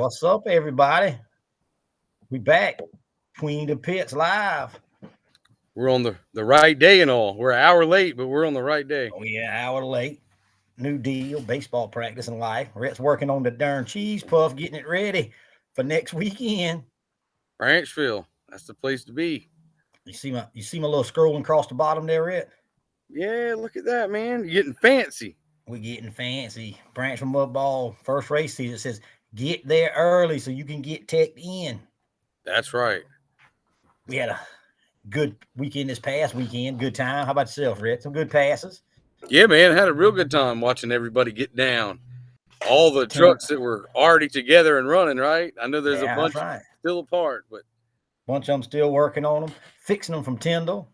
What's up, everybody? We back. Queen the Pits live. We're on the right day and all. We're an hour late, but we're on the right day. Oh yeah, hour late. New deal, baseball practice and life. Rhett's working on the darn cheese puff, getting it ready for next weekend. Branchville, that's the place to be. You see my little scrolling across the bottom there, Rhett? Yeah, look at that, man. You're getting fancy. We're getting fancy. Branch from Mud Ball, first race season says get there early so you can get teched in. That's right. We had a good weekend this past weekend. Good time. How about yourself, Rhett? Some good passes. Yeah, man. Had a real good time watching everybody get down. All the trucks that were already together and running, right? I know there's a bunch still apart, but bunch of them still working on them, fixing them from Tyndall.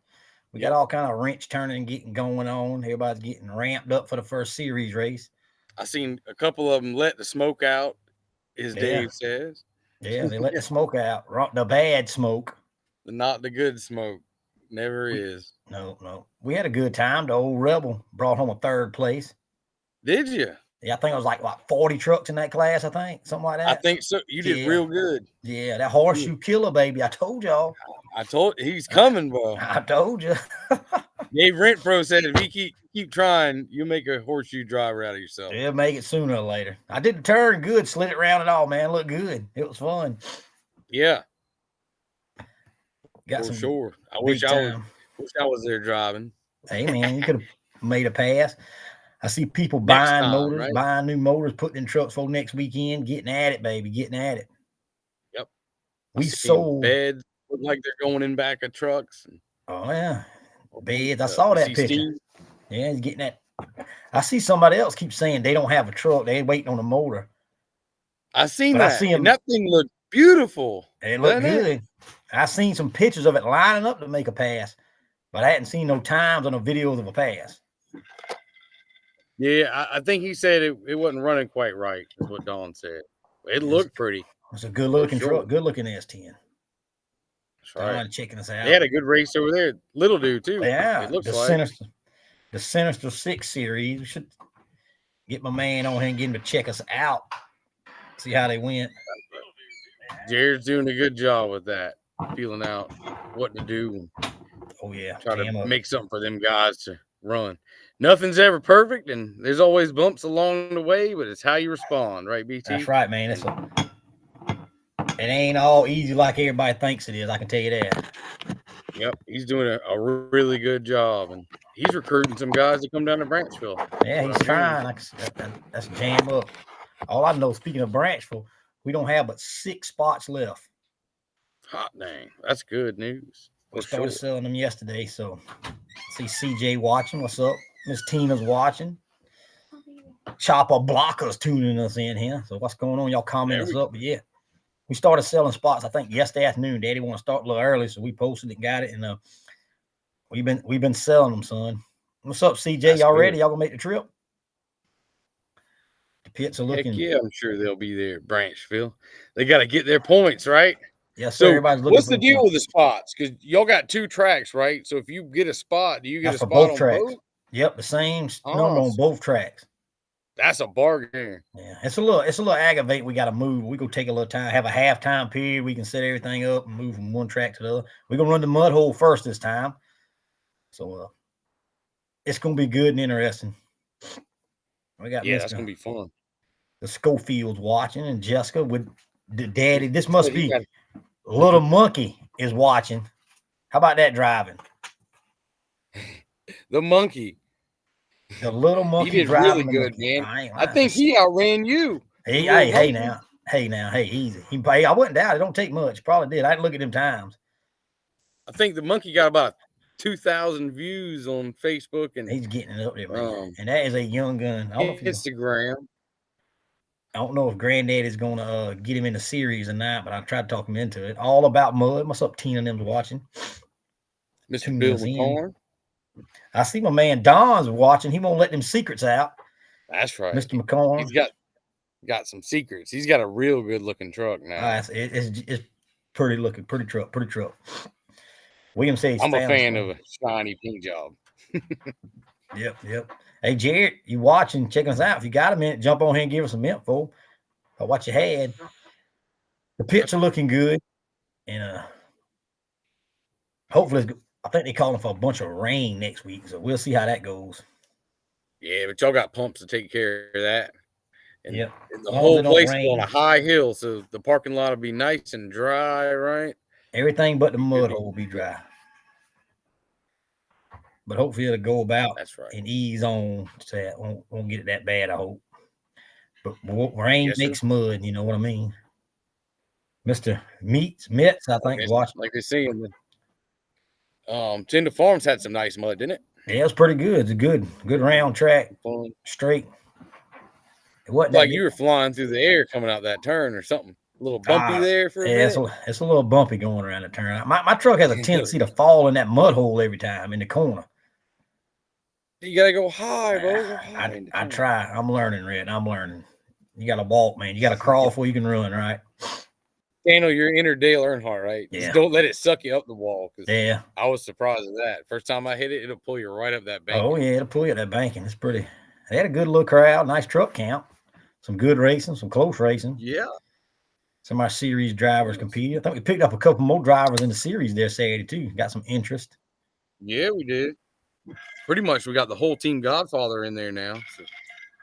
We got all kind of wrench turning and getting going on. Everybody's getting ramped up for the first series race. I seen a couple of them let the smoke out, as Dave says. Yeah, they let the smoke out, the bad smoke. Not the good smoke. Never is. No. We had a good time. The old Rebel brought home a third place. Did you? Yeah, I think it was like 40 trucks in that class, I think. Something like that. I think so. You did real good. Yeah, that horseshoe killer, baby. I told y'all. He's coming, bro. I told you. Dave Rentpro said if you keep trying, you'll make a horseshoe driver out of yourself. He'll make it sooner or later. I did the turn good, slid it around it all, man. Looked good. It was fun. Yeah. Got some sure. I wish I was there driving. Hey man, you could have made a pass. I see people buying motors, right? Buying new motors, putting in trucks for next weekend, getting at it, baby, getting at it. Yep. We sold beds look like they're going in back of trucks. Oh yeah, beds. I saw that picture. Steve? Yeah, he's getting that. I see somebody else keep saying they don't have a truck; they waiting on a motor. I seen that. I see him. And that thing looked beautiful. It looked good. I seen some pictures of it lining up to make a pass, but I hadn't seen no times or no videos of a pass. Yeah, I think he said it wasn't running quite right, is what Don said. It looked pretty. It's a good looking truck, good looking S10. That's right. Don checking us out. They had a good race over there. Little dude too. Yeah, it looks like the Sinister 6 series. We should get my man on here and get him to check us out. See how they went. Jared's doing a good job with that, feeling out what to do. Oh yeah, try to make something for them guys to run. Nothing's ever perfect, and there's always bumps along the way, but it's how you respond, right, BT? That's right, man. It ain't all easy like everybody thinks it is. I can tell you that. Yep, he's doing a really good job, and he's recruiting some guys to come down to Branchville. Yeah, he's trying. That's jam up. All I know, speaking of Branchville, we don't have but 6 spots left. Hot dang, that's good news. We started selling them yesterday, so see CJ watching. What's up? Miss Tina's watching. Chopper Blocker's tuning us in here. So what's going on? Y'all comment us up. But yeah, we started selling spots, I think, yesterday afternoon. Daddy want to start a little early, so we posted it, got it, and we've been selling them, son. What's up, CJ? That's y'all ready? Y'all gonna make the trip? The pits are looking. Heck yeah, I'm sure they'll be there at Branchville. They got to get their points, right? Yes, sir. Everybody's looking. What's the deal with the spots? Because y'all got 2 tracks, right? So if you get a spot, do you get a spot on both? Yep, the same number on both tracks. That's a bargain. Yeah, it's a little aggravating. We got to move. We go take a little time, have a halftime period. We can set everything up and move from one track to the other. We're gonna run the mud hole first this time, so it's gonna be good and interesting. We got that's gonna be fun. The Schofield's watching, and Jessica with the daddy. This must be Little Monkey is watching. How about that driving? The monkey. The little monkey he did driving really good, man. I think he outran you. Hey now, easy. I wouldn't doubt it. Don't take much. Probably did. I didn't look at them times. I think the monkey got about 2,000 views on Facebook, and he's getting it up there, man. And that is a young gun. Instagram. I don't know if Granddaddy's gonna get him in the series or not, but I tried to talk him into it. All about mud. What's up, Tina and them's watching? Mr. Bill McCorn. I see my man Don's watching. He won't let them secrets out. That's right. Mr. McCorn. He's got some secrets. He's got a real good looking truck now. It's pretty truck. William says I'm a fan of a shiny pink job. Yep. Hey, Jared, you watching? Check us out. If you got a minute, jump on here and give us some info about what you had. The pits are looking good, and hopefully, I think they're calling for a bunch of rain next week, so we'll see how that goes. Yeah, but y'all got pumps to take care of that. And, yep. And the whole place is on a high hill, so the parking lot will be nice and dry, right? Everything but the mud hole will be dry. But hopefully it'll go about and ease on, so it won't get it that bad, I hope. But rain makes mud, you know what I mean? Mr. Metz, I think, watching. Like they say in the Tindell Farms had some nice mud, didn't it? Yeah, it was pretty good. It's a good round track, straight. It wasn't like you were flying through the air coming out that turn or something. A little bumpy there for a minute. It's a little bumpy going around the turn. My truck has a tendency to fall in that mud hole every time in the corner. You gotta go high, bro. Go high I try. I'm learning, Red. I'm learning. You gotta walk, man. You gotta crawl before you can run, right? Daniel, you're inner Dale Earnhardt, right? Yeah. Just don't let it suck you up the wall. Yeah. I was surprised at that. First time I hit it, it'll pull you right up that bank. Oh, yeah, it'll pull you up that banking. It's pretty. They had a good little crowd, nice truck count, some good racing, some close racing. Yeah. Some of our series drivers competed. I think we picked up a couple more drivers in the series there Saturday, too. Got some interest. Yeah, we did. Pretty much we got the whole team Godfather in there now. So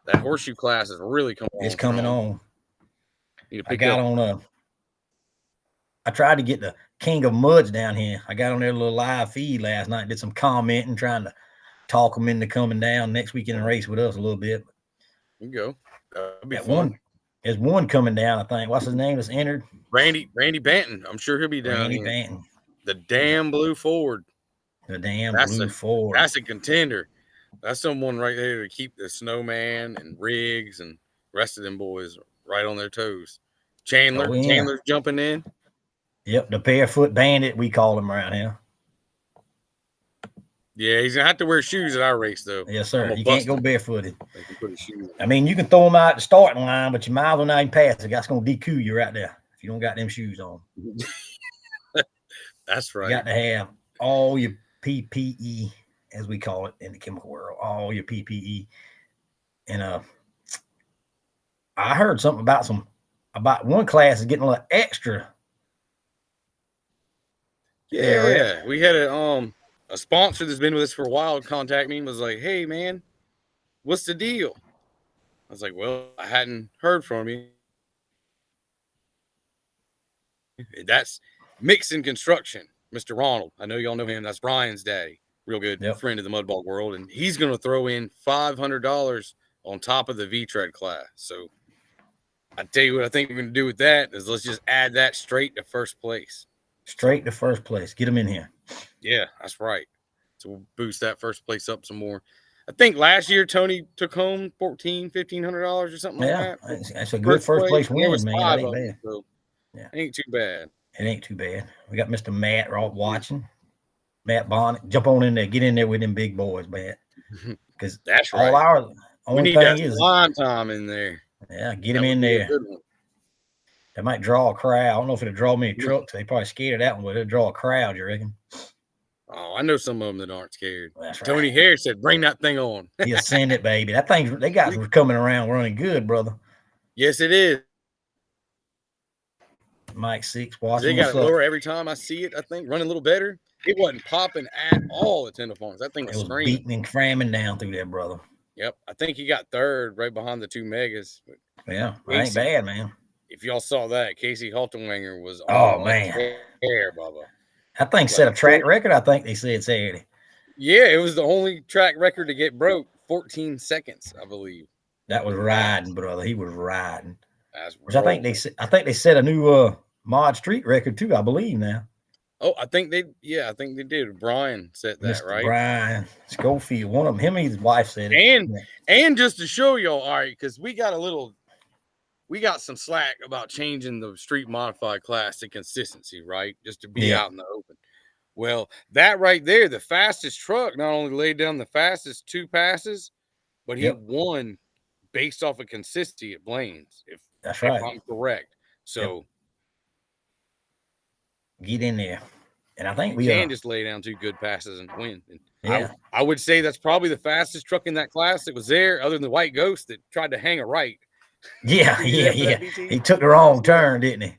that horseshoe class is really coming on. It's coming on. I got on I tried to get the King of Muds down here. I got on their little live feed last night, did some commenting, trying to talk them into coming down next weekend and race with us a little bit. You go. That'd be fun. There's one coming down, I think. What's his name that's entered? Randy Banton. I'm sure he'll be down Randy here. Banton. The damn blue Ford. The damn blue Ford. That's a contender. That's someone right there to keep the Snowman and Riggs and the rest of them boys right on their toes. Chandler's jumping in. Yep, the barefoot bandit, we call him around here. Yeah, he's gonna have to wear shoes at our race, though. Yes, sir. You can't go barefooted. I mean, you can throw him out at the starting line, but your miles will not even pass. That's gonna DQ you right there if you don't got them shoes on. That's right. You got to have all your PPE, as we call it in the chemical world, all your PPE. And I heard something about one class is getting a little extra. Yeah, we had a sponsor that's been with us for a while contact me and was like, "Hey, man, what's the deal?" I was like, "Well, I hadn't heard from you." That's Mixon Construction, Mr. Ronald. I know y'all know him. That's Brian's daddy. Real good friend of the mudball world. And he's going to throw in $500 on top of the V-Tread class. So I tell you what I think we're going to do with that is let's just add that straight to first place. Straight to first place. Get them in here. Yeah, that's right. So we'll boost that first place up some more. I think last year Tony took home $1,500 or something like that. That's a good first place win, man. That ain't bad. So ain't too bad. It ain't too bad. We got Mr. Matt watching. Matt Bonnet. Jump on in there. Get in there with them big boys, Matt. Because that's right. All our only thing is line time in there. Yeah, get him in there. They might draw a crowd. I don't know if it'll draw many trucks. They probably scared of that one, but it'll draw a crowd, you reckon? Oh, I know some of them that aren't scared. That's right. Tony Harris said, "Bring that thing on." He'll send it, baby. That thing, they got coming around running good, brother. Yes, it is. Mike Six watching. They got it lower every time I see it. I think running a little better. It wasn't popping at all at Tindell Farms. That thing was screaming. Beating and cramming down through there, brother. Yep, I think he got third, right behind the two megas. Yeah, ain't bad, man. If y'all saw that, Casey Haltenwanger was on man, hair, Bubba. That thing set a track record. I think they said Saturday. Yeah, it was the only track record to get broke. 14 seconds, I believe. That was riding, brother. He was riding. Which I think they set a new mod street record too. I believe now. Oh, I think they did. Brian said that, Mr. right? Brian Schofield, one of them. Him and his wife said it. And just to show y'all, all right, because we got some slack about changing the street modified class to consistency, right? Just to be out in the open. Well, that right there, the fastest truck not only laid down the fastest 2 passes, but he won based off of consistency at Blaine's. If I'm correct. So get in there. And I think we can just lay down 2 good passes and win. And I would say that's probably the fastest truck in that class that was there, other than the White Ghost that tried to hang a right. Yeah. He took the wrong turn, didn't he?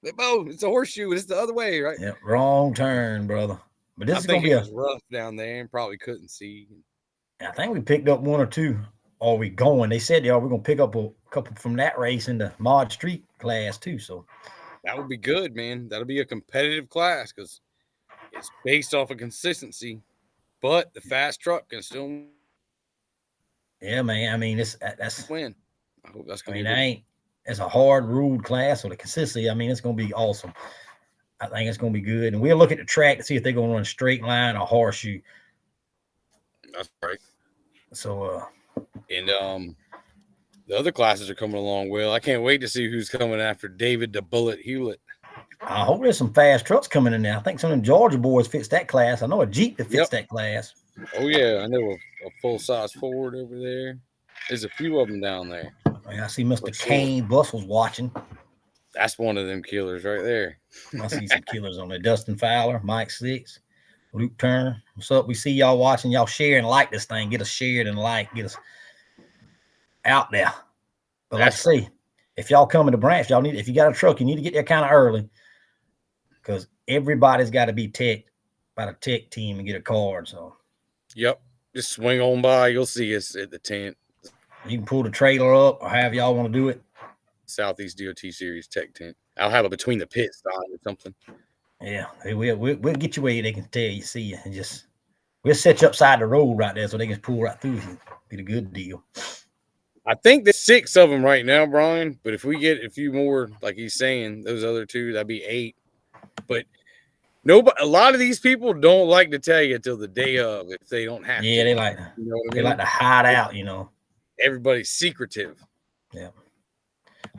It's a horseshoe. It's the other way, right? Yeah, wrong turn, brother. But this I is gonna think be it was rough down there and probably couldn't see. I think we picked up one or two. Are we going? They said, we're gonna pick up a couple from that race in the Mod Street class too. So that would be good, man. That'll be a competitive class because it's based off of consistency, but the fast truck can still. Yeah, man. I mean, that's win. I hope that's gonna be. It's a hard ruled class, so the consistency. I mean, it's gonna be awesome. I think it's gonna be good, and we'll look at the track to see if they're gonna run a straight line or horseshoe. That's right. So, and the other classes are coming along well. I can't wait to see who's coming after David the Bullet Hewlett. I hope there's some fast trucks coming in there. I think some of them Georgia boys fits that class. I know a Jeep that fits that class. Oh yeah, I know a full size Ford over there. There's a few of them down there. I see Mr. Kane Bustle's watching. That's one of them killers right there. I see some killers on there. Dustin Fowler, Mike Six, Luke Turner. What's up? We see y'all watching. Y'all share and like this thing. Get us shared and like. Get us out there. But like I say, if y'all come to Branch, y'all need, if you got a truck, you need to get there kind of early because everybody's got to be teched by the tech team and get a card. So, yep, just swing on by. You'll see us at the tent. You can pull the trailer up or however y'all want to do it. Southeast DOT Series Tech Tent. I'll have it between the pits or something. Yeah, we'll get you where they can tell you, see you, and just we'll set you upside the road right there so they can pull right through you. Be the good deal. I think there's 6 of them right now, Brian. But if we get a few more, like he's saying, those other 2, that'd be 8. But a lot of these people don't like to tell you till the day of if they don't have to. Yeah, they like like to hide out, Everybody's secretive. Yeah.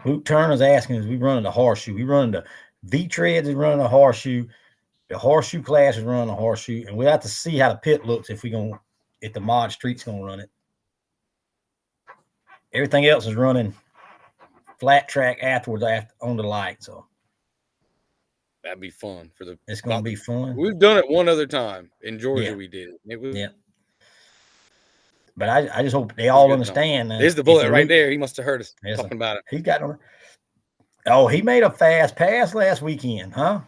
Luke Turner's asking, is we running the horseshoe? We running the V-Treads is running a horseshoe. The horseshoe class is running a horseshoe. And we'll have to see how the pit looks if the Mod Street's going to run it. Everything else is running flat track afterwards on the light. So that'd be fun for the. It's going to be fun. We've done it one other time in Georgia. We did it. It was, But I just hope they all understand. There's the bullet right there. He must have heard us talking about it. He got on. Oh, he made a fast pass last weekend, huh?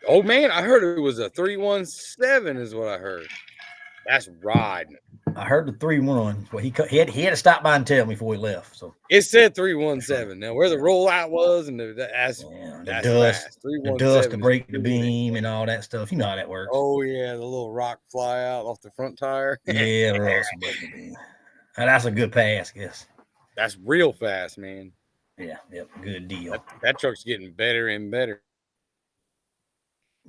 Oh man, I heard it was a 317. Is what I heard. That's riding. I heard the 3-1. Well, he had to stop by and tell me before he left. So it said 317. Now where the rollout was and the dust to break the beam and all that stuff. You know how that works. Oh yeah, the little rock fly out off the front tire. Yeah, that's a good pass, guess. That's real fast, man. Yeah, yep, good deal. That truck's getting better and better.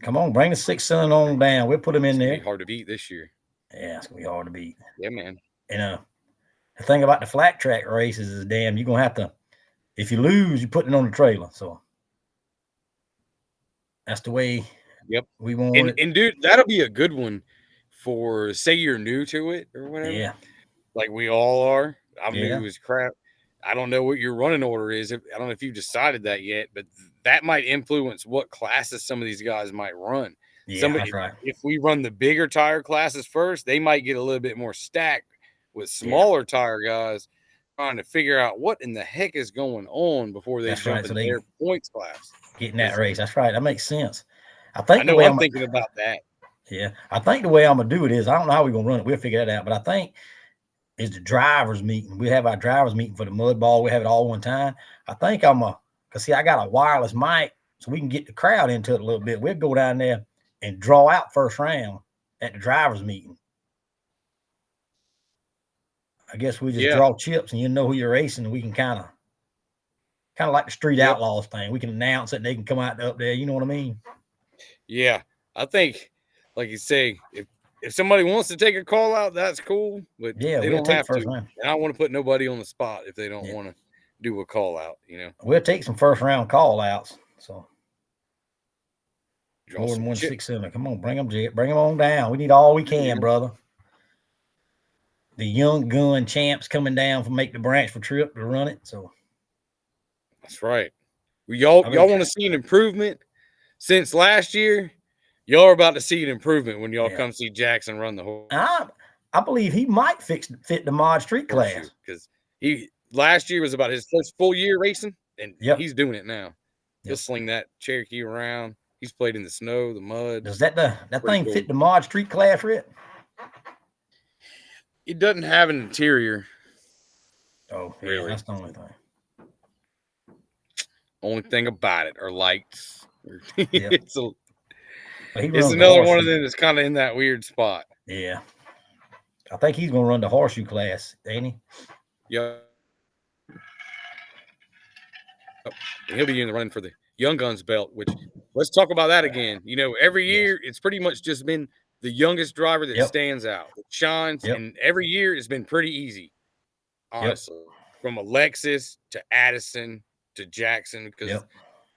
Come on, bring the 6-cylinder on down. We'll put him in there. Hard to beat this year. Yeah, it's gonna be hard to beat. Yeah, man. And the thing about the flat track races is, you're gonna have to. If you lose, you're putting it on the trailer. So that's the way. Yep. We want it. And dude, that'll be a good one for say you're new to it or whatever. Yeah. Like we all are. I'm new as crap. I don't know what your running order is. I don't know if you've decided that yet, but that might influence what classes some of these guys might run. Yeah, that's right. If we run the bigger tire classes first, they might get a little bit more stacked with smaller tire guys trying to figure out what in the heck is going on before they jump into their points class. Getting that race. That's right. That makes sense. I know I'm thinking about that. Yeah. I think the way I'm going to do it is, I don't know how we're going to run it. We'll figure that out. But I think is the drivers meeting. We have our drivers meeting for the mud ball. We have it all one time. I think because see, I got a wireless mic so we can get the crowd into it a little bit. We'll go down there and draw out first round at the drivers meeting. I guess we just draw chips and you know who you're racing, and we can kind of like the Street Outlaws thing. We can announce it and they can come out up there. You know what I mean? Yeah. I think, like you say, if somebody wants to take a call out, that's cool. But they don't have to. And I don't want to put nobody on the spot if they don't want to do a call out, We'll take some first round call outs. So more than 1 6-cylinder. Come on, bring them, Jet. Bring them on down. We need all we can, brother. The young gun champs coming down to make the Branchville trip to run it. So that's right. Well, y'all want to see an improvement since last year? Y'all are about to see an improvement when y'all come see Jackson run the horse. I believe he might fit the Mod Street class because last year was about his first full year racing, and he's doing it now. He'll sling that Cherokee around. He's played in the snow, the mud. Does that thing fit the mod street class, Rick? It doesn't have an interior. Oh, yeah, really? That's the only thing. Only thing about it are lights. Yep. It's another one of them that's kind of in that weird spot. Yeah. I think he's going to run the horseshoe class, ain't he? Yeah. He'll be in the running for the Young Guns belt, which let's talk about that again. You know, every year it's pretty much just been the youngest driver that stands out, that shines, and every year it's been pretty easy, honestly. From Alexis to Addison to Jackson, because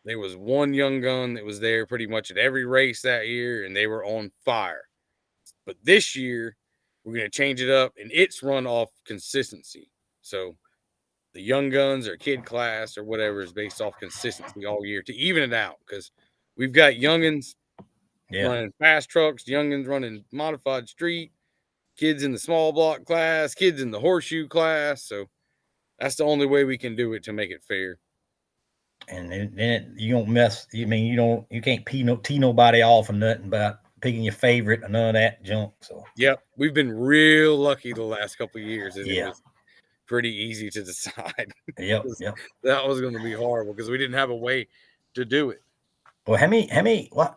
there was one young gun that was there pretty much at every race that year, and they were on fire. But this year, we're going to change it up, and it's run off consistency. So the young guns or kid class or whatever is based off consistency all year to even it out, because we've got youngins running fast trucks, youngins running modified street, kids in the small block class, kids in the horseshoe class. So that's the only way we can do it to make it fair. And then you don't mess. You mean you can't tee nobody off or nothing about picking your favorite or none of that junk. So we've been real lucky the last couple of years, and it was pretty easy to decide. That was going to be horrible because we didn't have a way to do it. Well,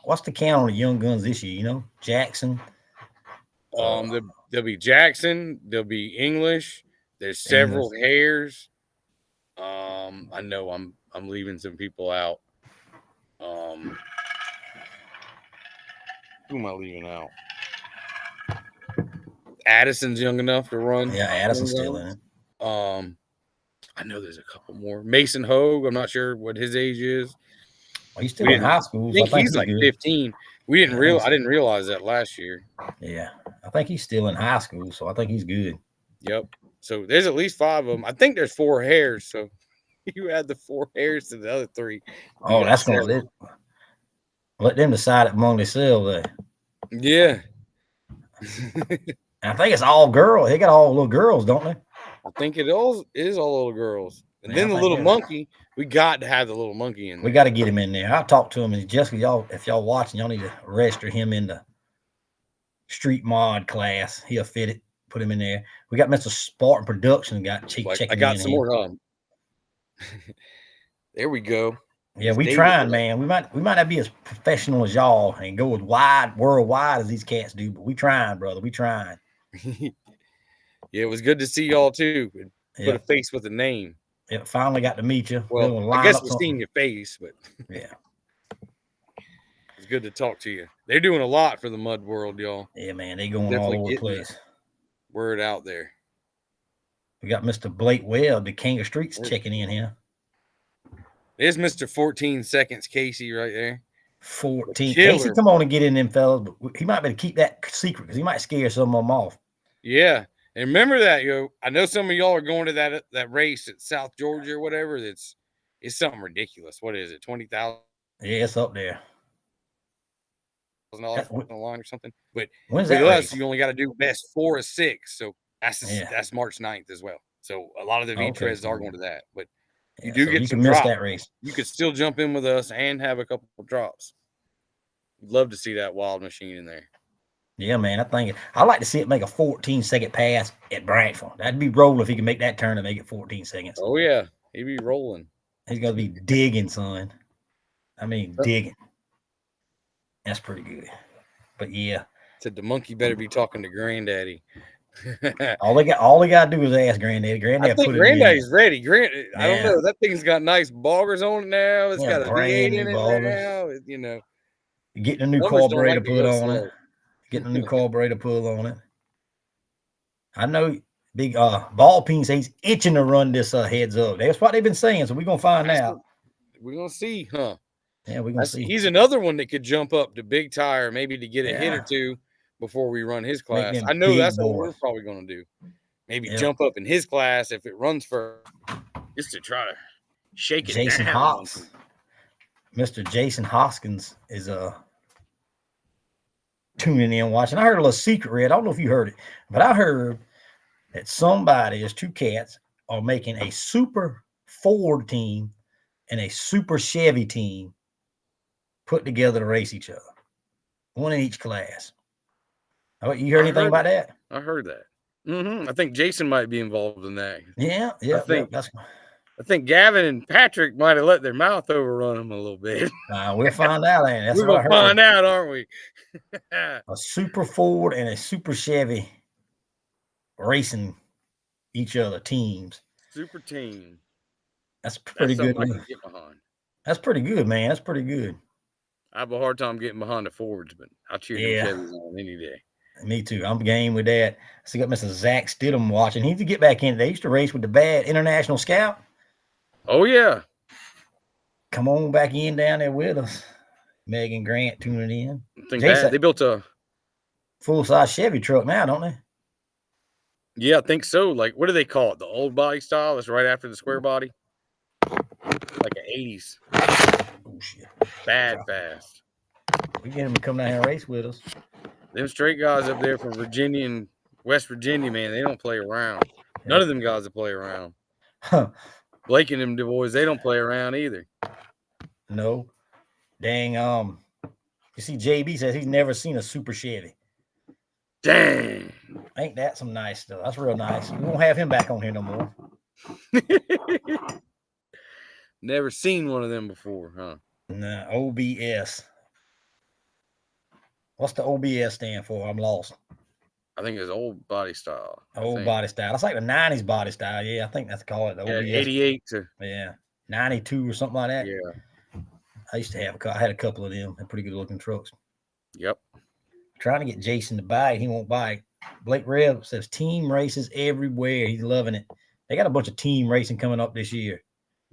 what's the count on the young guns this year? You know, Jackson. There'll be Jackson. There'll be English. There's several hairs. I know I'm leaving some people out. Who am I leaving out? Addison's young enough to run. Yeah, Addison's still in it. I know there's a couple more. Mason Hogue, I'm not sure what his age is. Well, he's still in high school. I think he's like 15. I didn't realize that last year. Yeah, I think he's still in high school, so I think he's good. Yep. So there's at least 5 of them. I think there's 4 hairs. So you add the 4 hairs to the other 3. Oh, that's gonna let them decide it among themselves. Yeah. I think it's all girls. They got all little girls, don't they? I think it is all little girls. And then the little monkey, we got to have the little monkey in there. We got to get him in there. I'll talk to him. And Jessica, if y'all watching, y'all need to register him in the street mod class. He'll fit it. Put him in there. We got Mr. Spartan Production checking in. I got some more. There we go. Yeah, we trying, man. We might not be as professional as y'all and go as worldwide as these cats do, but we trying, brother. We trying. Yeah, it was good to see y'all too. Put a face with a name. Yeah, finally got to meet you. Well, I guess we've seen your face, but yeah, it's good to talk to you. They're doing a lot for the mud world, y'all. Yeah, man, they going all over the place. Word out there. We got Mr. Blake Webb, the King of Streets, checking in here. There's Mr. 14 Seconds Casey right there. 14. Casey, come on and get in them, fellas. But he might better keep that secret because he might scare some of them off. Yeah. And remember that, I know some of y'all are going to that race at South Georgia or whatever. It's something ridiculous. What is it? 20,000? Yeah, it's up there. On the line or something. But with us, race? You only got to do best 4 or 6. So that's March 9th as well. So a lot of the V-Treds are going to that. But you do get some drops. That race. You could still jump in with us and have a couple of drops. Love to see that wild machine in there. Yeah, man. I like to see it make a 14-second pass at Branchville. That'd be rolling if he can make that turn and make it 14 seconds. Oh, yeah. He'd be rolling. He's going to be digging, son. I mean, digging. That's pretty good. But, yeah. Said the monkey better be talking to Granddaddy. all they got to do is ask Granddaddy. I think Granddaddy's ready. I don't know. That thing's got nice boggers on it now. It's got a V8 in it now. Getting a new carburetor put on it. Getting a new carburetor pull on it. I know big ball peen says he's itching to run this heads up. That's what they've been saying, so we're gonna find out. We're gonna see, huh? Yeah, we're gonna see. He's another one that could jump up to big tire, maybe to get a hit or two before we run his class. I know that's what we're probably gonna do. Maybe jump up in his class if it runs for just to try to shake it Jason down. Hawks. Mr. Jason Hoskins is tuning in watching. I heard a little secret, Red. I don't know if you heard it, but I heard that there's 2 cats are making a super Ford team and a Super Chevy team put together to race each other. One in each class. You heard anything about that? I heard that. I think Jason might be involved in that. Yeah. I think Gavin and Patrick might have let their mouth overrun them a little bit. We'll find out. That's We're going to find out, aren't we? A Super Ford and a Super Chevy racing each other teams. Super team. That's pretty good. I can get behind. That's pretty good, man. That's pretty good. I have a hard time getting behind the Fords, but I'll cheer them Chevys on any day. Me too. I'm game with that. So got Mr. Zach Stidham watching. He needs to get back in. They used to race with the bad International Scout. Oh, yeah. Come on back in down there with us. Megan Grant tuning in. I think they built a full-size Chevy truck now, don't they? Yeah, I think so. Like, what do they call it? The old body style? That's right after the square body? Like an 80s. Oh, shit. Bad fast. We get him to come down here and race with us. Them straight guys up there from Virginia and West Virginia, man, they don't play around. None of them guys that play around. Blake and them boys, they don't play around either. No. Dang, you see JB says he's never seen a Super Chevy. Dang. Ain't that some nice stuff? That's real nice. We won't have him back on here no more. Never seen one of them before, huh? Nah, OBS. What's the OBS stand for? I'm lost. I think it's old body style. Old body style. That's like the 90s body style. Yeah, I think that's called it. The OBS. 88 to 92 or something like that. Yeah. I used to I had a couple of them. They're pretty good looking trucks. Yep. Trying to get Jason to buy it. He won't buy it. Blake Rev says team races everywhere. He's loving it. They got a bunch of team racing coming up this year.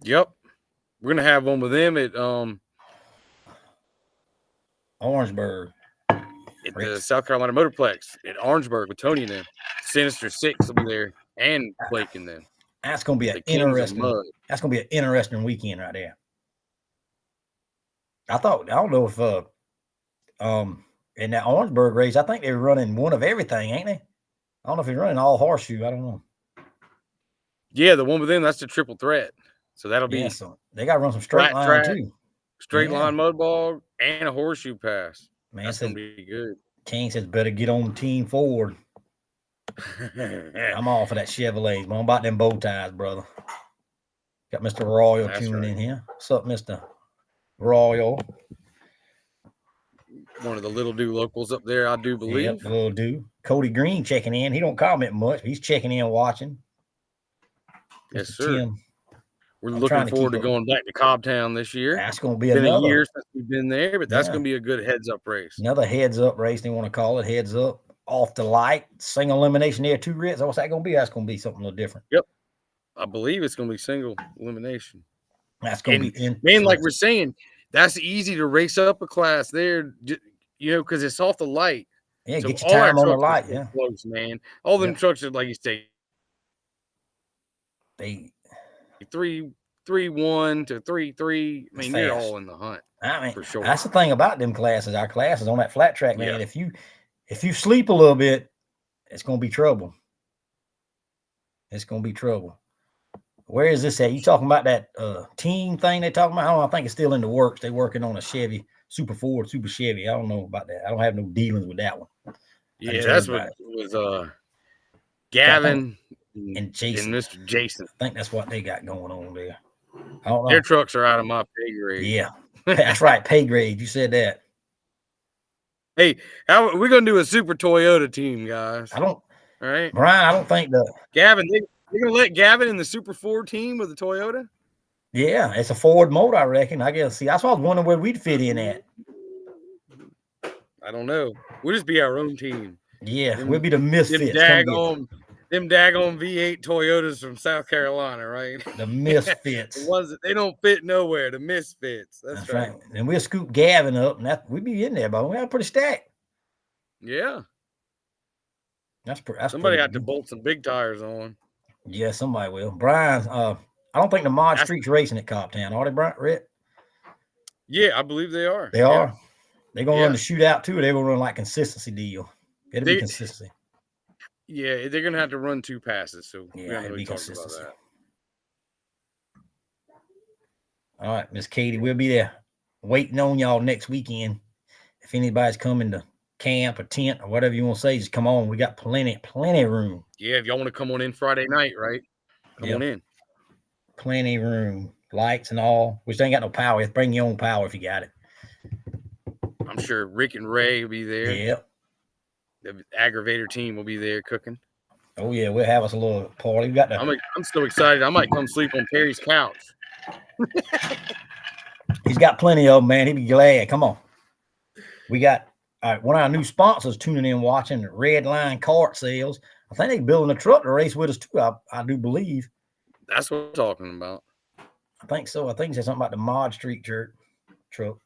Yep. We're going to have one with them at Orangeburg. At the South Carolina Motorplex at Orangeburg with Tony and them. Sinister Six will be there and Blake and them. That's going to be an interesting weekend right there. I don't know if in that Orangeburg race, I think they're running one of everything, ain't they? I don't know if they're running all horseshoe. I don't know. Yeah, the one with them, that's the triple threat. So that'll be so they got to run some straight line track, too. Straight line mud bog and a horseshoe pass. Man, that's going to be good. King says better get on Team Ford. I'm all for that Chevrolet. I'm about them bow ties, brother. Got Mr. Royal tuning in here. What's up, Mr. Royal? One of the Little Do locals up there, I do believe. Yep, Little Do. Cody Green checking in. He don't comment much, but he's checking in, watching. Yes, sir. Tim. We're looking forward to going back to Cobbtown this year. That's going to be been a year since we've been there, but that's going to be a good heads-up race. Another heads-up race, they want to call it. Heads up, off the light, single elimination there, 2 writs. What's that going to be? That's going to be something a little different. Yep. I believe it's going to be single elimination. That's going to be man, like we're saying, that's easy to race up a class there, because it's off the light. Yeah, so get your time on the light. Yeah. Close, man. All them trucks are, like you say, they 3-1 to 3-3. I mean, you're all in the hunt. I mean, for sure. That's the thing about them classes. Our classes on that flat track, man. Yeah. If you sleep a little bit, it's gonna be trouble. It's gonna be trouble. Where is this at? You talking about that team thing they talking about? I think it's still in the works. They're working on a Chevy Super Ford, Super Chevy. I don't know about that. I don't have no dealings with that one. Yeah, that's what it was. Gavin and Jason, and Mr. Jason. I think that's what they got going on there. I don't know. Their trucks are out of my pay grade. Yeah, that's right. Pay grade. You said that. Hey, how we're gonna do a Super Toyota team, guys? All right, Brian. I don't think Gavin. You're gonna let Gavin in the Super Ford team with the Toyota? Yeah, it's a Ford motor, I reckon. I guess. See, that's why I was wondering where we'd fit in at. I don't know. We'll just be our own team. Yeah, we'll be the misfits. Them daggone V8 Toyotas from South Carolina, right? The misfits. The ones that they don't fit nowhere. The misfits. That's right. And we'll scoop Gavin up, and we'd be in there, but we're pretty stacked. Yeah. That's somebody had to bolt some big tires on. Yeah, somebody will. Brian, I don't think the Mod Street's racing at Cobbtown, are they, Brian? Rick? Yeah, I believe they are. They are. They're gonna run the shootout too, or they're gonna run like consistency deal. It'll be consistency. Yeah, they're gonna have to run 2 passes, so yeah, it'll be consistency. All right, Miss Katie, we'll be there waiting on y'all next weekend. If anybody's coming to camp or tent or whatever you want to say, just come on. We got plenty of room. Yeah, if y'all want to come on in Friday night, right? Come on in. Plenty of room, lights and all. Which ain't got no power. Just bring your own power if you got it. I'm sure Rick and Ray will be there. Yep. The aggravator team will be there cooking. Oh yeah, we'll have us a little party. We got the. I'm so excited. I might come sleep on Terry's couch. He's got plenty of them, man. He'd be glad. Come on. We got one of our new sponsors tuning in, watching Red Line Kart Sales. I think they're building a truck to race with us too. I do believe. That's what I'm talking about. I think so. I think it's something about the Mod Street truck.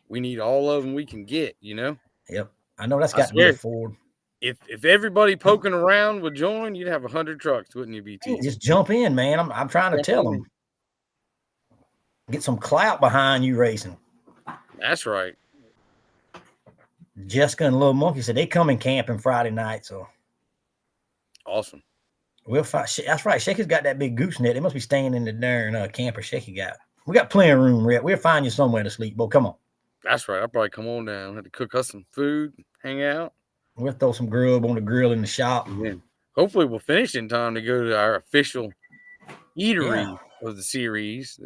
We need all of them we can get, you know? Yep. I know that's got to be a Ford. If everybody poking around would join, you'd have 100 trucks, wouldn't you, BT? Just jump in, man. I'm trying to tell them. Get some clout behind you racing. That's right. Jessica and Little Monkey said they coming camping Friday night, so awesome. We'll find. That's right. Shaky's got that big gooseneck. They must be staying in the darn camper Shaky got. We got plenty of room, Red. We'll find you somewhere to sleep, boy. Come on. That's right. I'll probably come on down. Have to cook us some food, hang out. We'll throw some grub on the grill in the shop. Yeah. Hopefully we'll finish in time to go to our official eatery of the series.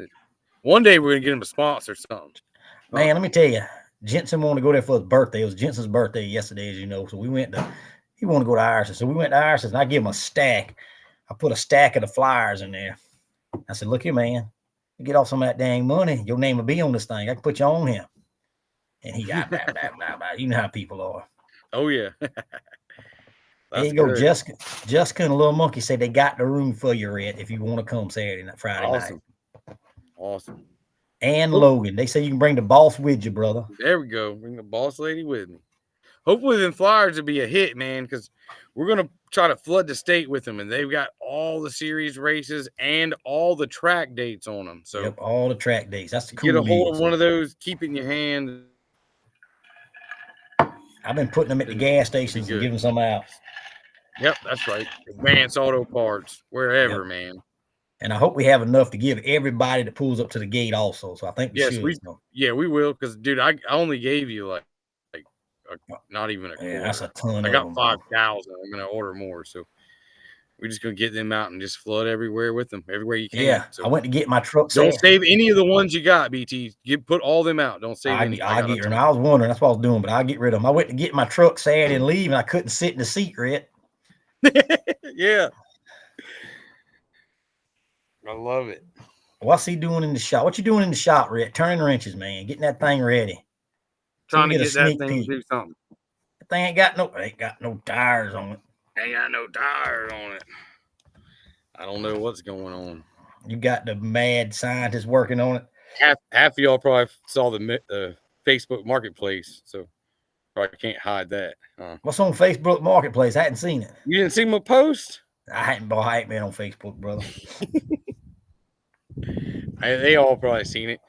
One day we're going to get him a sponsor or something. Man, let me tell you, Jensen wanted to go there for his birthday. It was Jensen's birthday yesterday, as you know. So he wanted to go to Iris's. So we went to Iris's, and I gave him a stack. I put a stack of the flyers in there. I said, look here, man, you get off some of that dang money, your name will be on this thing. I can put you on here. And he got blah, blah, blah, blah. You know how people are. Oh, yeah. There you go, Jessica. Jessica and Little Monkey say they got the room for you, Red, if you want to come Saturday night, Friday night. Awesome. And Logan. They say you can bring the boss with you, brother. There we go. Bring the boss lady with me. Hopefully them flyers will be a hit, man, because we're going to try to flood the state with them. And they've got all the series races and all the track dates on them. So all the track dates. That's the cool get a hold of one of those, keep it in your hand. I've been putting them at the gas stations and giving some out. Yep, that's right. Advanced Auto Parts, wherever, man. And I hope we have enough to give everybody that pulls up to the gate also. So I think we should. We will. Because, dude, I only gave you like not even a quarter. Yeah, that's a ton. I got 5,000. I'm going to order more. So we're just going to get them out and just flood everywhere with them, everywhere you can. Yeah, so I went to get my truck. Don't save any of the ones you got, BT. Put all them out. Don't save any. I get rid of them. I was wondering. That's what I was doing, but I'll get rid of them. I went to get my truck Saturday and leave, and I couldn't sit in the seat, Red. Yeah. I love it. What's he doing in the shop? What you doing in the shop, Red? Turning wrenches, man. Getting that thing ready. Trying to get that thing to do something. That thing ain't got no tires on it. Ain't got no tires on it. I don't know what's going on. You got the mad scientist working on it. Half of y'all probably saw the Facebook Marketplace, so probably can't hide that. What's on Facebook Marketplace? I hadn't seen it. You didn't see my post? I ain't been on Facebook, brother. They all probably seen it.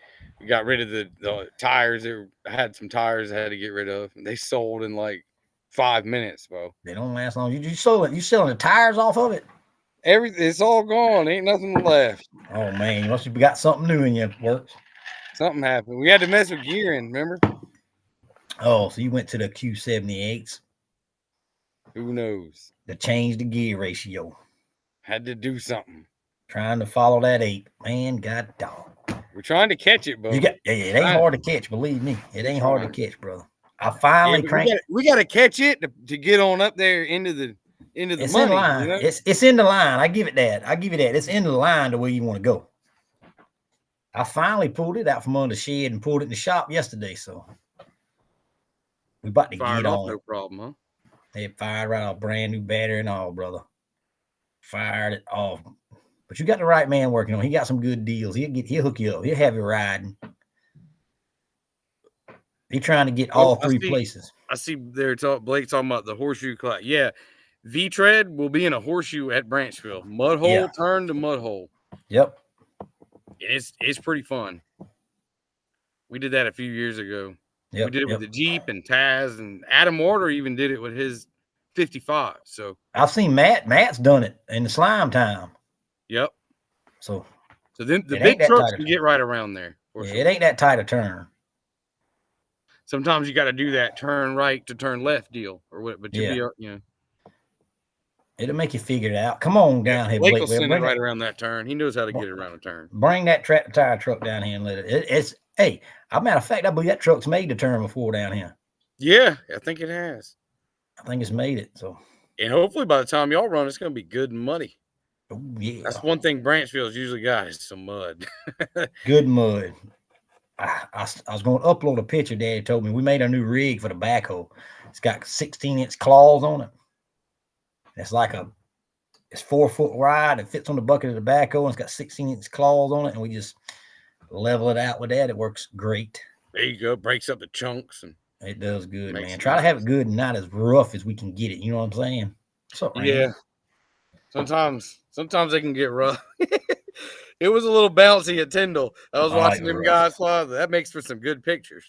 We got rid of the tires. I had some tires I had to get rid of. And they sold in like 5 minutes, bro. They don't last long. You selling the tires off of it? It's all gone. Ain't nothing left. Oh man, you must have got something new in your works. Something happened. We had to mess with gearing, remember? Oh, so you went to the Q78s. Who knows? To change the gear ratio. Had to do something. Trying to follow that 8. Man, god dog. We're trying to catch it, bro. It ain't hard to catch, believe me. It ain't hard to catch, brother. I finally cranked. We got to catch it to get on up there into the it's money. In line. You know? It's in the line. I give it that. It's in the line to where you want to go. I finally pulled it out from under the shed and pulled it in the shop yesterday. So we about to get on. No problem, huh? They fired right off, brand new battery and all, brother. Fired it off. But you got the right man working on it. He got some good deals. He'll hook you up. He'll have you riding. He's trying to get all three places. I see Blake talking about the horseshoe class. Yeah. V-Tread will be in a horseshoe at Branchville. Mud hole, turn to mud hole. Yep. It's pretty fun. We did that a few years ago. Yep, we did it with the Jeep and Taz, and Adam Warder even did it with his 55. So I've seen Matt's done it in the slime time. Yep. So then the big trucks can get right around there. Yeah, it ain't that tight a turn. Sometimes you got to do that turn right to turn left deal or what, but you know. It'll make you figure it out. Come on down here, Blake Blake. will send it right around that turn. He knows how to get it around a turn. Bring that tractor tire truck down here and let it. It's hey, as a matter of fact, I believe that truck's made the turn before down here. Yeah, I think it has. I think it's made it. So, and hopefully by the time y'all run, it's going to be good and muddy. Oh, yeah. That's one thing Branchville's usually got is some mud. Good mud. I was going to upload a picture. Daddy told me we made a new rig for the backhoe. It's got 16-inch claws on it. It's like it's 4 foot wide. It fits on the bucket of the backhoe. And it's got 16-inch claws on it. And we just level it out with that. It works great. There you go. Breaks up the chunks. And it does good, man. Try to have it good and not as rough as we can get it. You know what I'm saying? What's up, Randy? Yeah. Sometimes they can get rough. It was a little bouncy at Tyndall. I was watching them guys fly. That makes for some good pictures.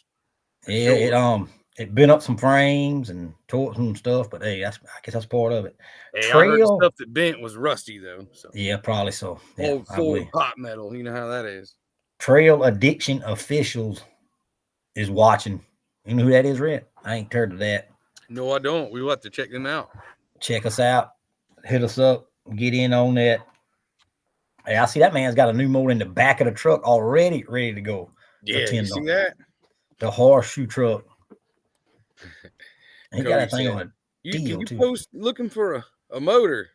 Yeah, sure. It bent up some frames and tore some stuff, but hey, I guess that's part of it. Hey, I heard the stuff that bent was rusty though. So yeah, probably so. Yeah, old Ford hot metal. You know how that is. Trail Addiction Officials is watching. You know who that is, Red? I ain't heard of that. No, I don't. We'll have to check them out. Check us out. Hit us up. Get in on that. Hey, I see that man's got a new motor in the back of the truck already ready to go. Yeah, you see that? The horseshoe truck. He Cody got that thing on a deal, you too. Post looking for a motor.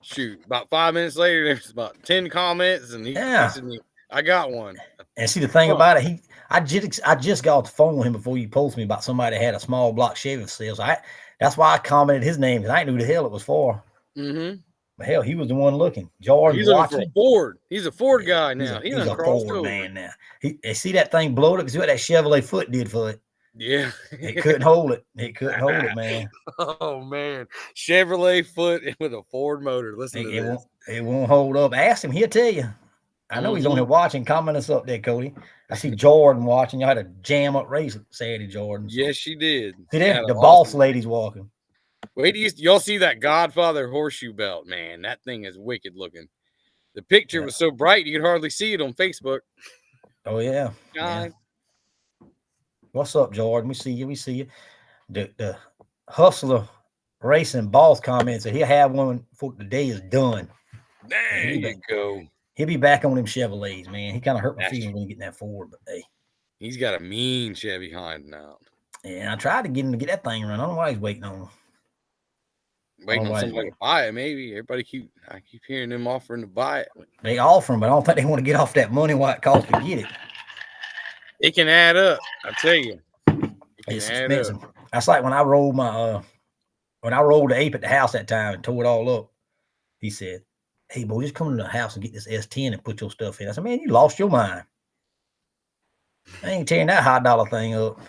Shoot, about 5 minutes later, there's about 10 comments, and he said me, I got one. And see, the thing about it, I just got off the phone with him before you posted me about somebody that had a small block Chevy for sale. So that's why I commented his name, because I didn't know who the hell it was for. Mm-hmm. But hell, he was the one looking. Jordan, he's looking for a Ford. He's a Ford guy now. He's a Ford man now. He see that thing blowed up. See what that Chevrolet foot did for it. Yeah, it couldn't hold it. It couldn't hold it, man. Oh man, Chevrolet foot with a Ford motor. Listen to this. It won't hold up. Ask him. He'll tell you. I know he's on here watching. Comment us up there, Cody. I see Jordan watching. Y'all had a jam up race Saturday, Jordan. Yes, she did. See there, the boss lady's walking. Wait, y'all see that Godfather horseshoe belt, man? That thing is wicked looking. The picture was so bright you could hardly see it on Facebook. Oh yeah. What's up, Jordan? We see you. The Hustler Racing boss comments that he'll have one for the day is done. There you go. He'll be back on them Chevrolets, man. He kind of hurt my feelings when he get that Ford, but hey. He's got a mean Chevy hiding out. Yeah, I tried to get him to get that thing running. I don't know why he's waiting on. Waiting on somebody to buy it, maybe. I keep hearing them offering to buy it. They offer them, but I don't think they want to get off that money what it costs to get it. It can add up, I tell you. It's expensive. That's like when I rolled the ape at the house that time and tore it all up. He said, "Hey, boy, just come to the house and get this S10 and put your stuff in." I said, "Man, you lost your mind. I ain't tearing that high dollar thing up."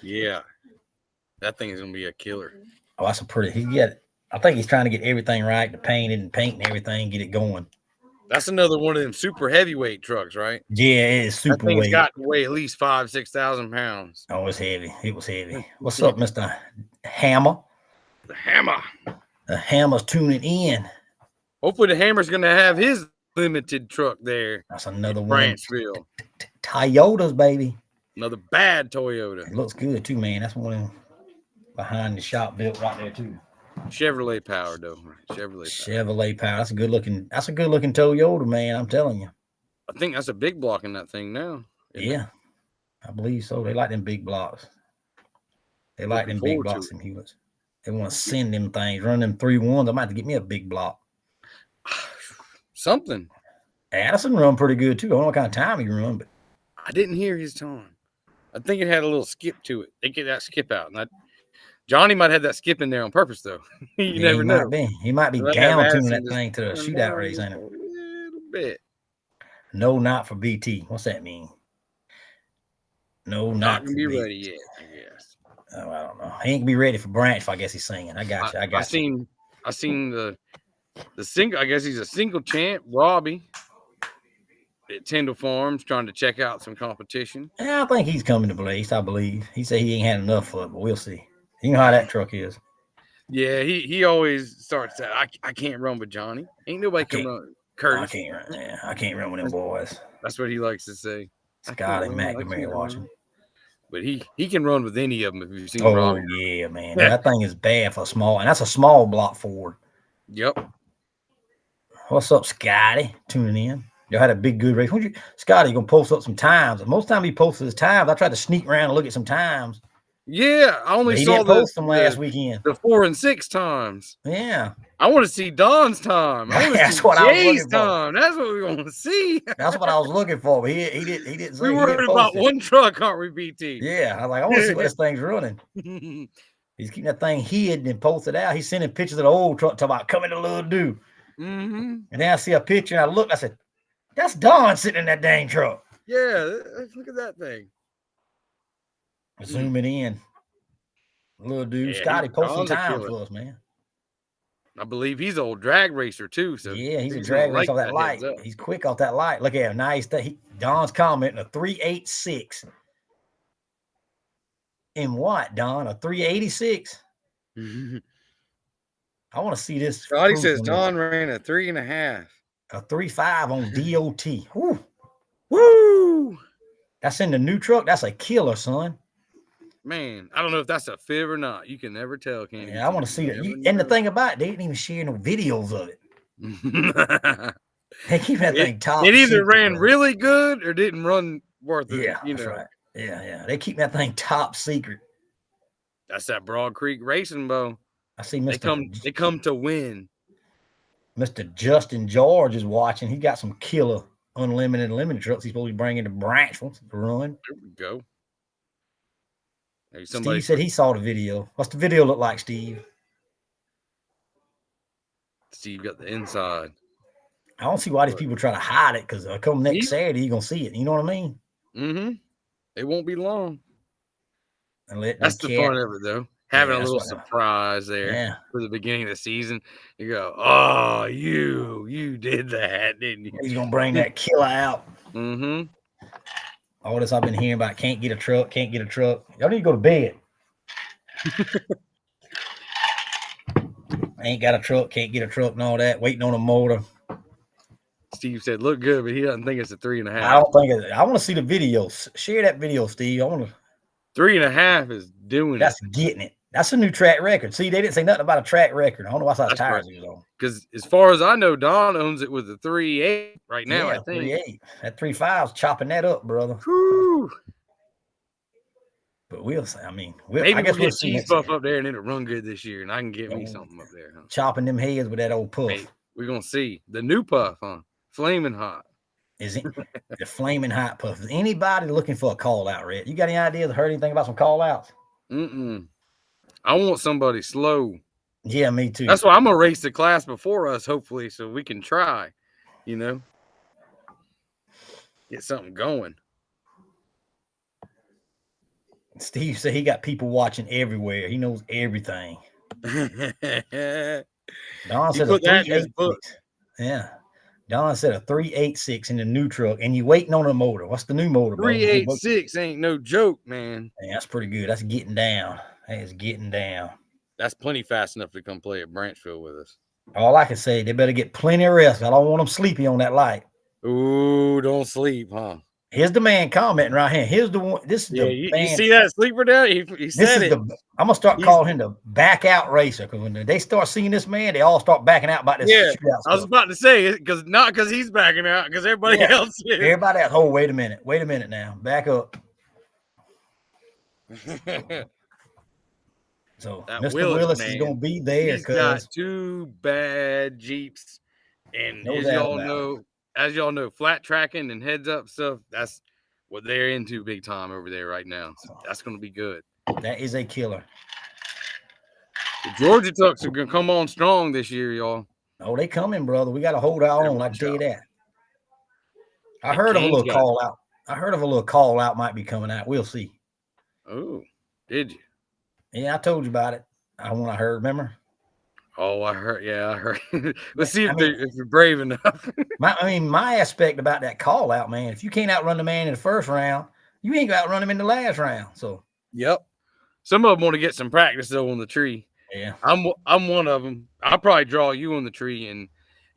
Yeah, that thing is gonna be a killer. Oh, that's I think he's trying to get everything right, the paint and everything, get it going. That's another one of them super heavyweight trucks, right? Yeah, it is super weight. It's got to weigh at least 5,000-6,000 pounds. Oh, it's heavy. It was heavy. What's up, Mr. Hammer? The Hammer. The Hammer's tuning in. Hopefully the Hammer's going to have his limited truck there. That's another one. Branchville. Toyotas, baby. Another bad Toyota. It looks good, too, man. That's one of them behind the shop built right there, too. Chevrolet power, though. Chevrolet power. That's a good looking Toyota, man. I'm telling you. I think that's a big block in that thing now. Yeah, I believe so. They like them big blocks. They like them big blocks in Hewitt. They want to send them things, run them 3-1s. I might have to get me a big block. Something. Addison run pretty good too. I don't know what kind of time he run, but I didn't hear his time. I think it had a little skip to it. They get that skip out, and Johnny might have that skip in there on purpose, though. You never know. He might be down tuning that thing to the shootout race, ain't it? A little bit. No, not for BT. What's that mean? No, not gonna be ready yet, I guess. Oh, I don't know. He ain't gonna be ready for Branch. I guess he's singing. I got you. I seen the single. I guess he's a single champ, Robbie, at Tyndall Farms, trying to check out some competition. Yeah, I think he's coming to Blaze. I believe he said he ain't had enough for it, but we'll see. You know how that truck is. Yeah, he always starts that. I can't run with Johnny. Ain't nobody can run. Curtis. I can't remember them boys. That's what he likes to say. Scott and McNamara watching. But he can run with any of them if you've seen Oh, Robbie. yeah, man. That thing is bad for small. And that's a small block forward. Yep. What's up, Scotty? Tuning in. You had a big, good race. Scotty, you going to post up some times. Most time he posted his times. I tried to sneak around and look at some times. Yeah, I only saw post them last weekend. The 4 and 6 times. Yeah. I want to see Don's time. I want to see Jay's time. That's what we want to see. That's what I was looking for. But he didn't say. We worried about one truck, aren't we, BT? Yeah. I was like, I want to see what this thing's running. He's keeping that thing hid and posted out. He's sending pictures of the old truck talking about coming to Little Do. And then I see a picture and I look. I said, that's Don sitting in that dang truck. Yeah. Look at that thing. Zooming in. Little dude. Scotty posting times for us, man. I believe he's an old drag racer too. So yeah, he's a drag racer off that light. He's quick off that light. Look at him. Nice. Don's commenting a 386. In what, Don? A 386? I want to see this. Scotty says Don ran a 3.5. A 3.5 on DOT. Woo. Woo! That's in the new truck. That's a killer, son. Man, I don't know if that's a fib or not. You can never tell, can you? Yeah, I want to see that. And the thing about it, they didn't even share no videos of it. They keep that thing top. It either ran really good or didn't run worth it. Yeah, that's right. Yeah. They keep that thing top secret. That's that Broad Creek Racing, Bo. I see They come to win. Mr. Justin George is watching. He got some killer unlimited trucks he's supposed to be bringing to Branchville to run. There we go. Steve said he saw the video. What's the video look like, Steve? Steve got the inside. I don't see why these people try to hide it, because come next Saturday, you're going to see it. You know what I mean? Mm-hmm. It won't be long. That's the fun of it, though. Having a little surprise there for the beginning of the season. You go, oh, you did that, didn't you? He's going to bring that killer out. Mm-hmm. All this I've been hearing about, can't get a truck. Y'all need to go to bed. I ain't got a truck, can't get a truck and all that, waiting on a motor. Steve said, look good, but he doesn't think it's a 3.5. I don't think it. I want to see the videos. Share that video, Steve. I want to. 3.5 is doing That's getting it. That's a new track record. See, they didn't say nothing about a track record. I don't know what size tires he was on. Because as far as I know, Don owns it with a 3.8 right now, I think. 3.8. That 3.5's chopping that up, brother. Whew. But we'll see. I mean, maybe I guess we'll get Cheese Puff up there and it'll run good this year, and I can get me something up there. Huh? Chopping them heads with that old Puff. Hey, we're going to see. The new Puff, huh? Flaming hot. Is it the flaming hot Puff? Is anybody looking for a call out, Red? You got any ideas or heard anything about some call outs? I want somebody slow. Yeah, me too. That's why I'm going to race the class before us, hopefully, so we can try, get something going. Steve said he got people watching everywhere. He knows everything. Don said a 386. Yeah. Don said a 386 in the new truck, and you waiting on a motor. What's the new motor? 386 ain't no joke, man. Yeah, that's pretty good. That's getting down. That is getting down. That's plenty fast enough to come play at Branchville with us. All I can say, they better get plenty of rest. I don't want them sleepy on that light. Ooh, don't sleep, huh? Here's the man commenting right here. Here's the one. This is the man. You see that sleeper down? He said it. I'm gonna start calling him the back out racer, because when they start seeing this man, they all start backing out about this. Yeah, I was about to say it, not because he's backing out, because everybody else is. Everybody else. Oh, wait a minute now. Back up. So Mr. Willis is gonna be there. He's got 2 bad Jeeps, and as y'all know, flat tracking and heads up stuff, that's what they're into big time over there right now. So that's going to be good. That is a killer. The Georgia trucks are going to come on strong this year, y'all. Oh, they coming, brother. We got to hold our own. I can tell you that. I heard of a little call out. I heard of a little call out might be coming out. We'll see. Oh, did you? Yeah, I told you about it. I heard, remember? Oh, I heard. Yeah, I heard. Let's see if you're brave enough. my aspect about that call out, man. If you can't outrun the man in the first round, you ain't gonna outrun him in the last round. So, yep. Some of them want to get some practice though on the tree. Yeah, I'm one of them. I'll probably draw you on the tree, and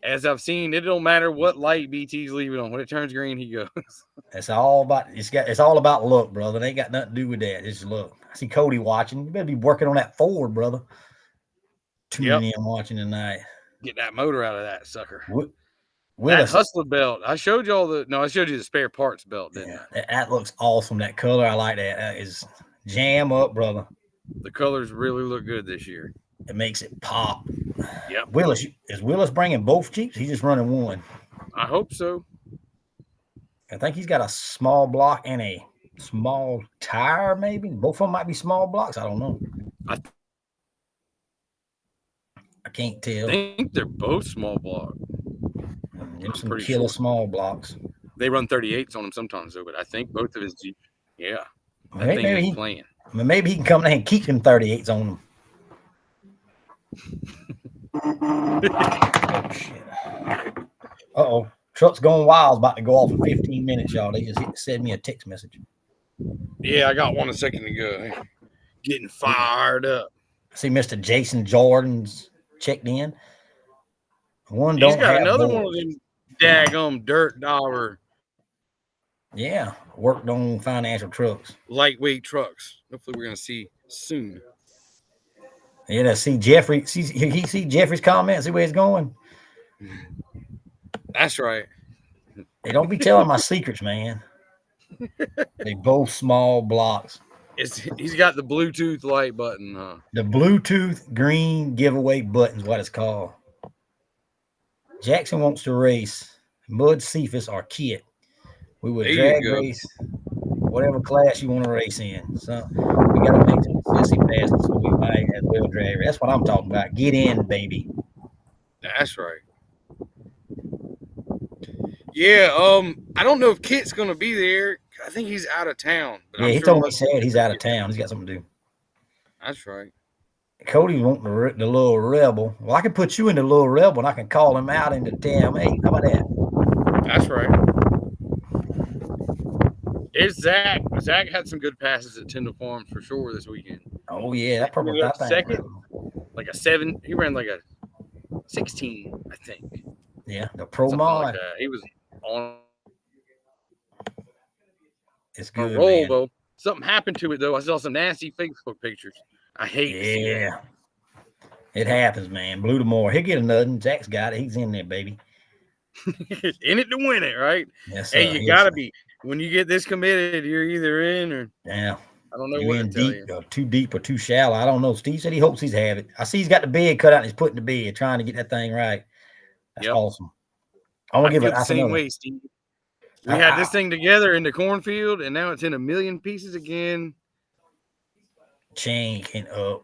as I've seen, it don't matter what light BT's leaving on. When it turns green, he goes. It's all about luck, brother. It ain't got nothing to do with that. It's luck. I see Cody watching. You better be working on that Ford, brother. Tuning in watching tonight. Get that motor out of that sucker. Willis, that Hustler belt. I showed you I showed you the spare parts belt, didn't I? That looks awesome. That color, I like that. That is jam up, brother. The colors really look good this year. It makes it pop. Yep. Is Willis bringing both Jeeps? He's just running one. I hope so. I think he's got a small block and a small tire, maybe. Both of them might be small blocks. I don't know. I can't tell. I think they're both small block. Them some killer small blocks. They run 38s on them sometimes, though, but I think both of his Jeeps. Yeah. Maybe he can come there and keep them 38s on them. Oh, shit. Uh-oh. Truck's going wild. About to go off in 15 minutes, y'all. They just send me a text message. Yeah, I got one a second ago. Getting fired up. I see Mr. Jason Jordan's checked in. He's got another one of them daggum dirt dollar. Yeah, worked on financial trucks. Lightweight trucks. Hopefully we're going to see soon. Yeah, see Jeffrey. He see Jeffrey's comments. See where he's going. That's right. Hey, don't be telling my secrets, man. They both small blocks. He's got the Bluetooth light button, huh? The Bluetooth green giveaway button is what it's called. Jackson wants to race Mud Cephas or Kit. We would drag race whatever class you want to race in. So we got to make some sissy passes so we might as well drag. That's what I'm talking about. Get in, baby. That's right. Yeah, I don't know if Kit's gonna be there. I think he's out of town. But he told me he's out of town. He's got something to do. That's right. Cody's wanting the little rebel. Well, I can put you in the little rebel and I can call him out into damn 8. How about that? That's right. There's Zach. Zach had some good passes at Tindell Farms for sure this weekend. Oh yeah, that purple second, like a 7. He ran like a 16, I think. Yeah, the pro mod. He was on. It's good. A roll man. Though. Something happened to it though. I saw some nasty Facebook pictures. I hate to see that. It happens, man. Blue to more. He'll get another. Jack's got it. He's in there, baby. In it to win it, right? Yes, hey, you gotta be. When you get this committed, you're either in or I don't know what to tell you. Too deep or too shallow. I don't know. Steve said he hopes he's have it. I see he's got the bed cut out and he's putting the bed, trying to get that thing right. That's awesome. I want to give it the same way, Steve. We had this thing together in the cornfield, and now it's in a million pieces again. Changing up.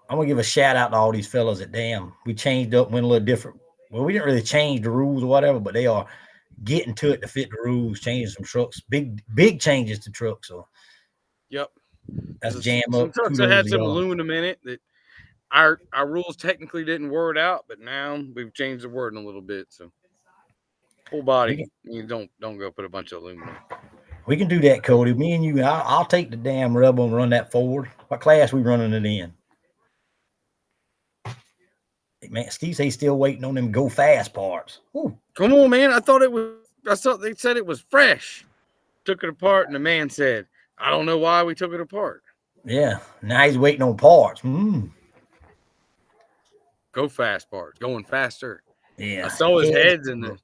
I'm gonna give a shout out to all these fellas that we changed up, went a little different. Well, we didn't really change the rules or whatever, but they are getting to it to fit the rules, changing some trucks, big changes to trucks. So, yep, that's jam up. Some trucks that had some aluminum in it that our rules technically didn't word out, but now we've changed the wording a little bit. So, full body, you don't go put a bunch of aluminum. We can do that, Cody. Me and you, I'll take the damn Rebel and run that forward. What class we running it in? Hey, man, Steve says he's still waiting on them go fast parts. Ooh. Come on, man. I thought they said it was fresh. Took it apart, and the man said, I don't know why we took it apart. Yeah. Now he's waiting on parts. Go fast parts. Going faster. Yeah. I saw his heads in the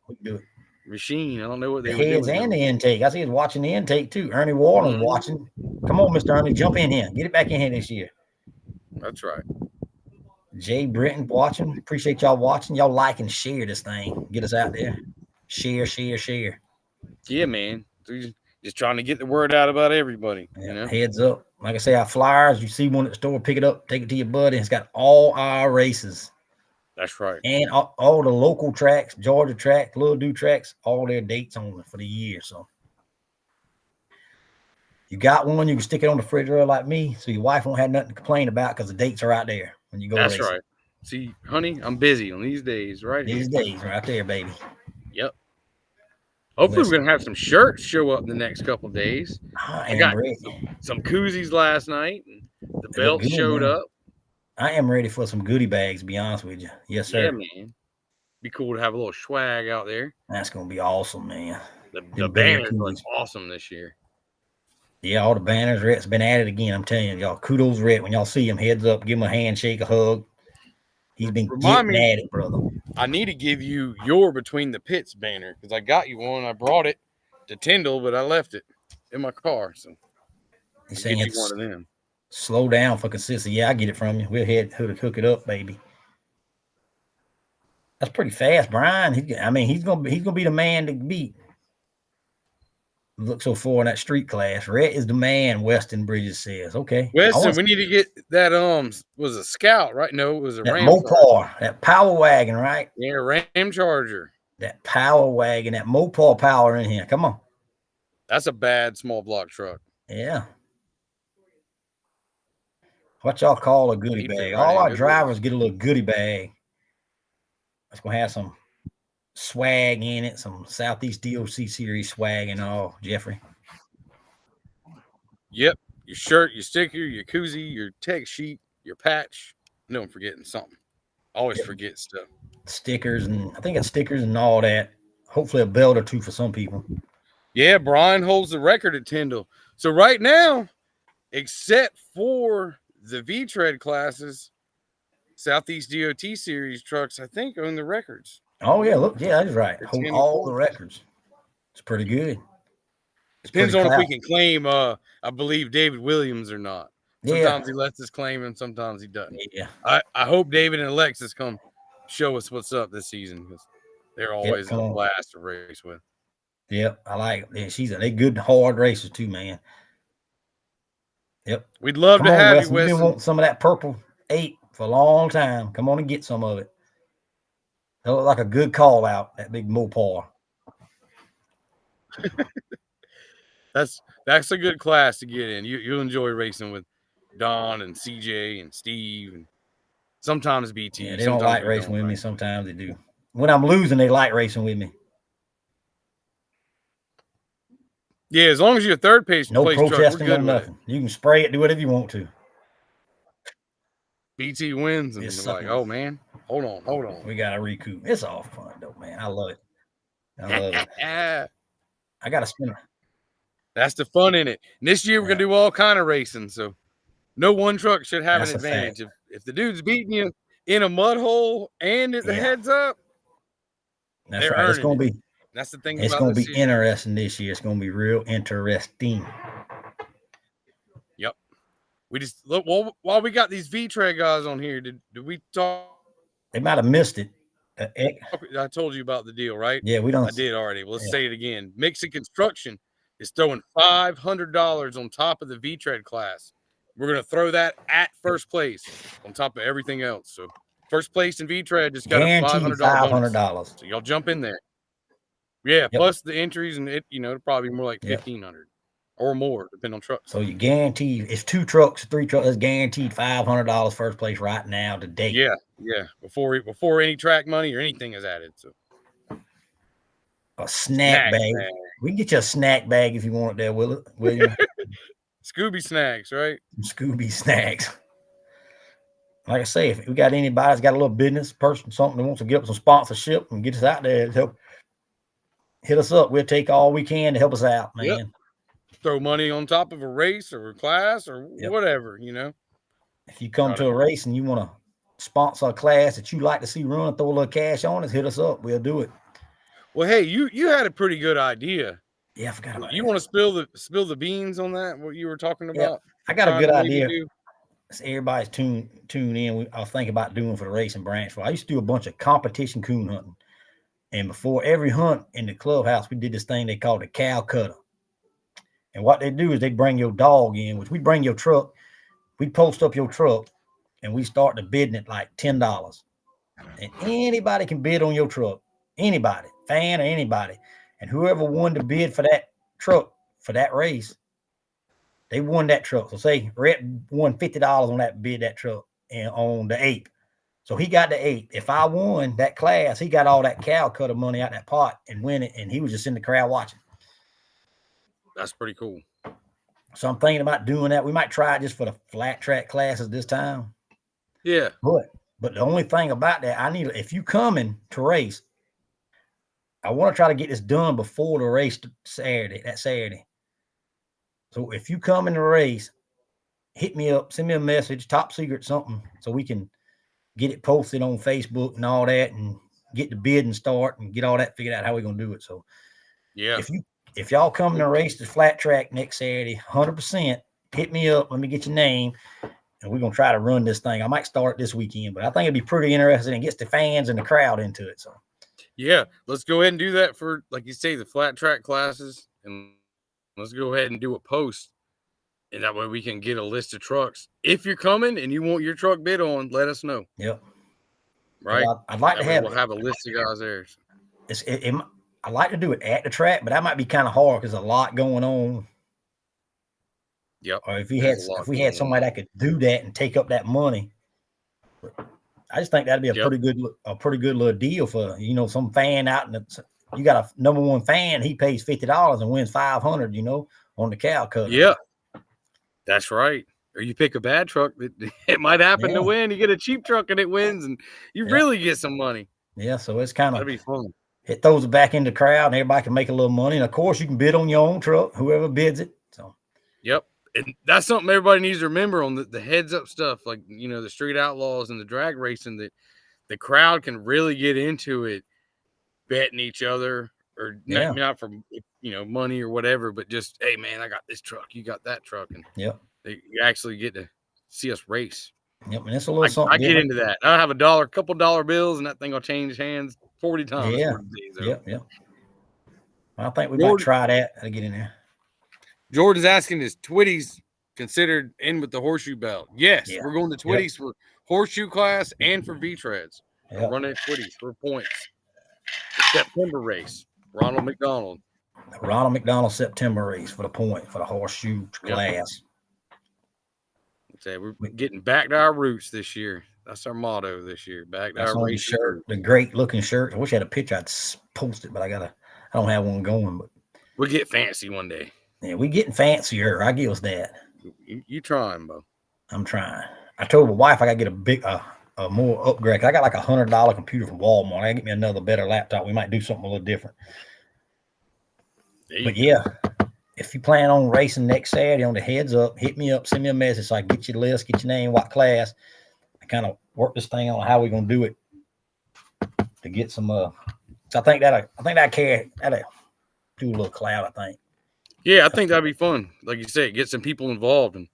machine. I don't know what they were heads doing. And the intake. I see he's watching the intake too. Ernie Warren's watching. Come on, Mr. Ernie, jump in here. Get it back in here this year. That's right. Jay Britton watching. Appreciate y'all watching. Y'all like and share this thing. Get us out there. Share. Yeah, man. Just trying to get the word out about everybody. Yeah, you know? Heads up. Like I say, our flyers, you see one at the store, pick it up, take it to your buddy. It's got all our races. That's right. And all the local tracks, Georgia tracks, Little Do tracks, all their dates on it for the year. So you got one, you can stick it on the refrigerator like me, so your wife won't have nothing to complain about because the dates are out there when you go. That's racing. Right. See, honey, I'm busy on these days, right? These days, right there, baby. Yep. Hopefully, we're gonna have some shirts show up in the next couple of days. I got some koozies last night. And the belt showed up. I am ready for some goodie bags, to be honest with you. Yes, sir. Yeah, man. Be cool to have a little swag out there. That's gonna be awesome, man. The banners look awesome this year. Yeah, all the banners, Rhett's been at it again. I'm telling y'all, kudos, Rhett. When y'all see him, heads up, give him a handshake, a hug. He's been getting at it, brother. I need to give you your Between the Pits banner because I got you one. I brought it to Tyndall, but I left it in my car. So he's saying get you one of them. Slow down for consistency. Yeah, I get it from you. We'll hook it up, baby. That's pretty fast, Brian. He's gonna be the man to beat. Look so far in that street class. Rhett is the man, Weston Bridges says. Okay. Weston, we need to get that was a Scout, right? No, it was a Ram Mopar, that power wagon, right? Yeah, Ram Charger. That power wagon, that Mopar power in here. Come on. That's a bad small block truck. Yeah. What y'all call a goodie bag? All our drivers get a little goodie bag. It's gonna have some swag in it, some Southeast DOC series swag and all, Jeffrey. Yep. Your shirt, your sticker, your koozie, your text sheet, your patch. I know I'm forgetting something. I always forget stuff. Stickers, and I think it's stickers and all that. Hopefully a belt or two for some people. Yeah, Brian holds the record at Tyndall. So right now, except for the V-Tread classes, Southeast DOT series trucks, I think, own the records. Oh, yeah. Look, yeah, that's right. Hold all the records. It's pretty good. Depends on if we can claim, I believe, David Williams or not. Sometimes he lets us claim him, sometimes he doesn't. Yeah. I hope David and Alexis come show us what's up this season because they're always a blast to race with. Yep, I like it. Yeah, they're good, hard racers too, man. Yep. We'd love to have you, Weston. We've been wanting some of that purple 8 for a long time. Come on and get some of it. That looked like a good call out, that big Mopar. That's a good class to get in. You'll enjoy racing with Don and CJ and Steve and sometimes BT. Yeah, they don't like racing with me. Sometimes they do. When I'm losing, they like racing with me. Yeah, as long as you're third place, no protesting or nothing. You can spray it, do whatever you want to. BT wins, and they're like, "Oh man, hold on, we gotta recoup." It's all fun though, man. I love it. I gotta spin it. That's the fun in it. And this year we're gonna do all kind of racing, so no one truck should have an advantage. If the dude's beating you in a mud hole and at the heads up, that's right. It's gonna be. That's the thing. It's going to be interesting this year. It's going to be real interesting. Yep. We just look while we got these V-Tread guys on here. Did we talk? They might have missed it. I told you about the deal, right? Yeah, we don't. I did already. Well, let's say it again. Mixon Construction is throwing $500 on top of the V-Tread class. We're going to throw that at first place on top of everything else. So first place in V-Tread just got a $500. So y'all jump in there. Yeah, plus the entries and it, it'll probably be more like 1,500 or more, depending on trucks. So you guarantee it's 2 trucks, 3 trucks. It's guaranteed $500 first place right now today. Yeah. Before any track money or anything is added. So a snack bag. We can get you a snack bag if you want it there, William. Scooby snacks, right? Scooby snacks. Like I say, if we got anybody that's got a little business person, something that wants to get up some sponsorship and get us out there to help. Hit us up. We'll take all we can to help us out, man. Yep. Throw money on top of a race or a class or whatever, If you come to a race and you want to sponsor a class that you like to see run, throw a little cash on us, hit us up. We'll do it. Well, hey, you had a pretty good idea. Yeah, I forgot about that. You want to spill the beans on that? What you were talking about? Yeah, I got a good idea. Everybody's tune in. I'll think about doing for the race in Branchville. I used to do a bunch of competition coon hunting. And before every hunt in the clubhouse, we did this thing they called a cow cutter. And what they do is they bring your dog in, which we bring your truck. We post up your truck, and we start the bidding at like $10. And anybody can bid on your truck. Anybody, fan or anybody. And whoever won the bid for that truck, for that race, they won that truck. So say Rhett won $50 on that bid, that truck, and on the 8. So he got the 8. If I won that class, he got all that cow cutter money out that pot and win it, and he was just in the crowd watching. That's pretty cool. So I'm thinking about doing that. We might try it just for the flat track classes this time. Yeah. But But the only thing about that, if you coming to race, I want to try to get this done before the race that Saturday. So if you come in the race, hit me up, send me a message, top secret something, so we can get it posted on Facebook and all that, and get the bid and start and get all that figured out how we're gonna do it. So yeah, if y'all come to race the flat track next Saturday, 100%, hit me up. Let me get your name, and we're gonna try to run this thing. I might start this weekend, but I think it'd be pretty interesting and gets the fans and the crowd into it. So yeah, let's go ahead and do that for, like you say, the flat track classes, and let's go ahead and do a post, and that way we can get a list of trucks. If you're coming and you want your truck bid on, let us know. Yep. Right. I'd like to have. We'll have a list of guys there. I like to do it at the track, but that might be kind of hard because there's a lot going on. Yep. Or if we had somebody that could do that and take up that money, I just think that'd be a pretty good little deal for some fan out, and you got a number one fan. He pays $50 and wins $500. On the cow cutter. Yeah, that's right. Or you pick a bad truck, it might happen to win. You get a cheap truck and it wins, and you really get some money. Yeah, so it's kind of that'd be fun. It throws it back in the crowd, and everybody can make a little money. And of course, you can bid on your own truck, whoever bids it. So, yep, and that's something everybody needs to remember on the heads up stuff, like the street outlaws and the drag racing. That the crowd can really get into it, betting each other, or not for money or whatever, but just, hey man, I got this truck, you got that truck, and you actually get to see us race. Yep, and it's a little something. I get into that. I have a couple dollar bills, and that thing will change hands 40 times. Yeah. Yep. I think we might try that to get in there. Jordan's asking, is Twitties considered in with the horseshoe belt? Yes, we're going to Twitties for horseshoe class and for V-treads. We're running Twitties for points. The September race. Ronald McDonald September race for the point for the horseshoe class. We're getting back to our roots this year. That's our motto this year. Back to our race shirt. The great looking shirt. I wish I had a picture. I'd post it, but I don't have one going. But we'll get fancy one day. Yeah, we getting fancier. I give us that. You trying, Bo? I'm trying. I told my wife I gotta get a more upgrade. I got like $100 computer from Walmart. I gotta get me another better laptop. We might do something a little different. But if you plan on racing next Saturday on the heads up, hit me up, send me a message so I can get your list, get your name, what class, and kind of work this thing on how we're gonna do it to get some. So I think that'll do a little cloud. I think. Yeah, I think that'd be fun. Like you said, get some people involved, and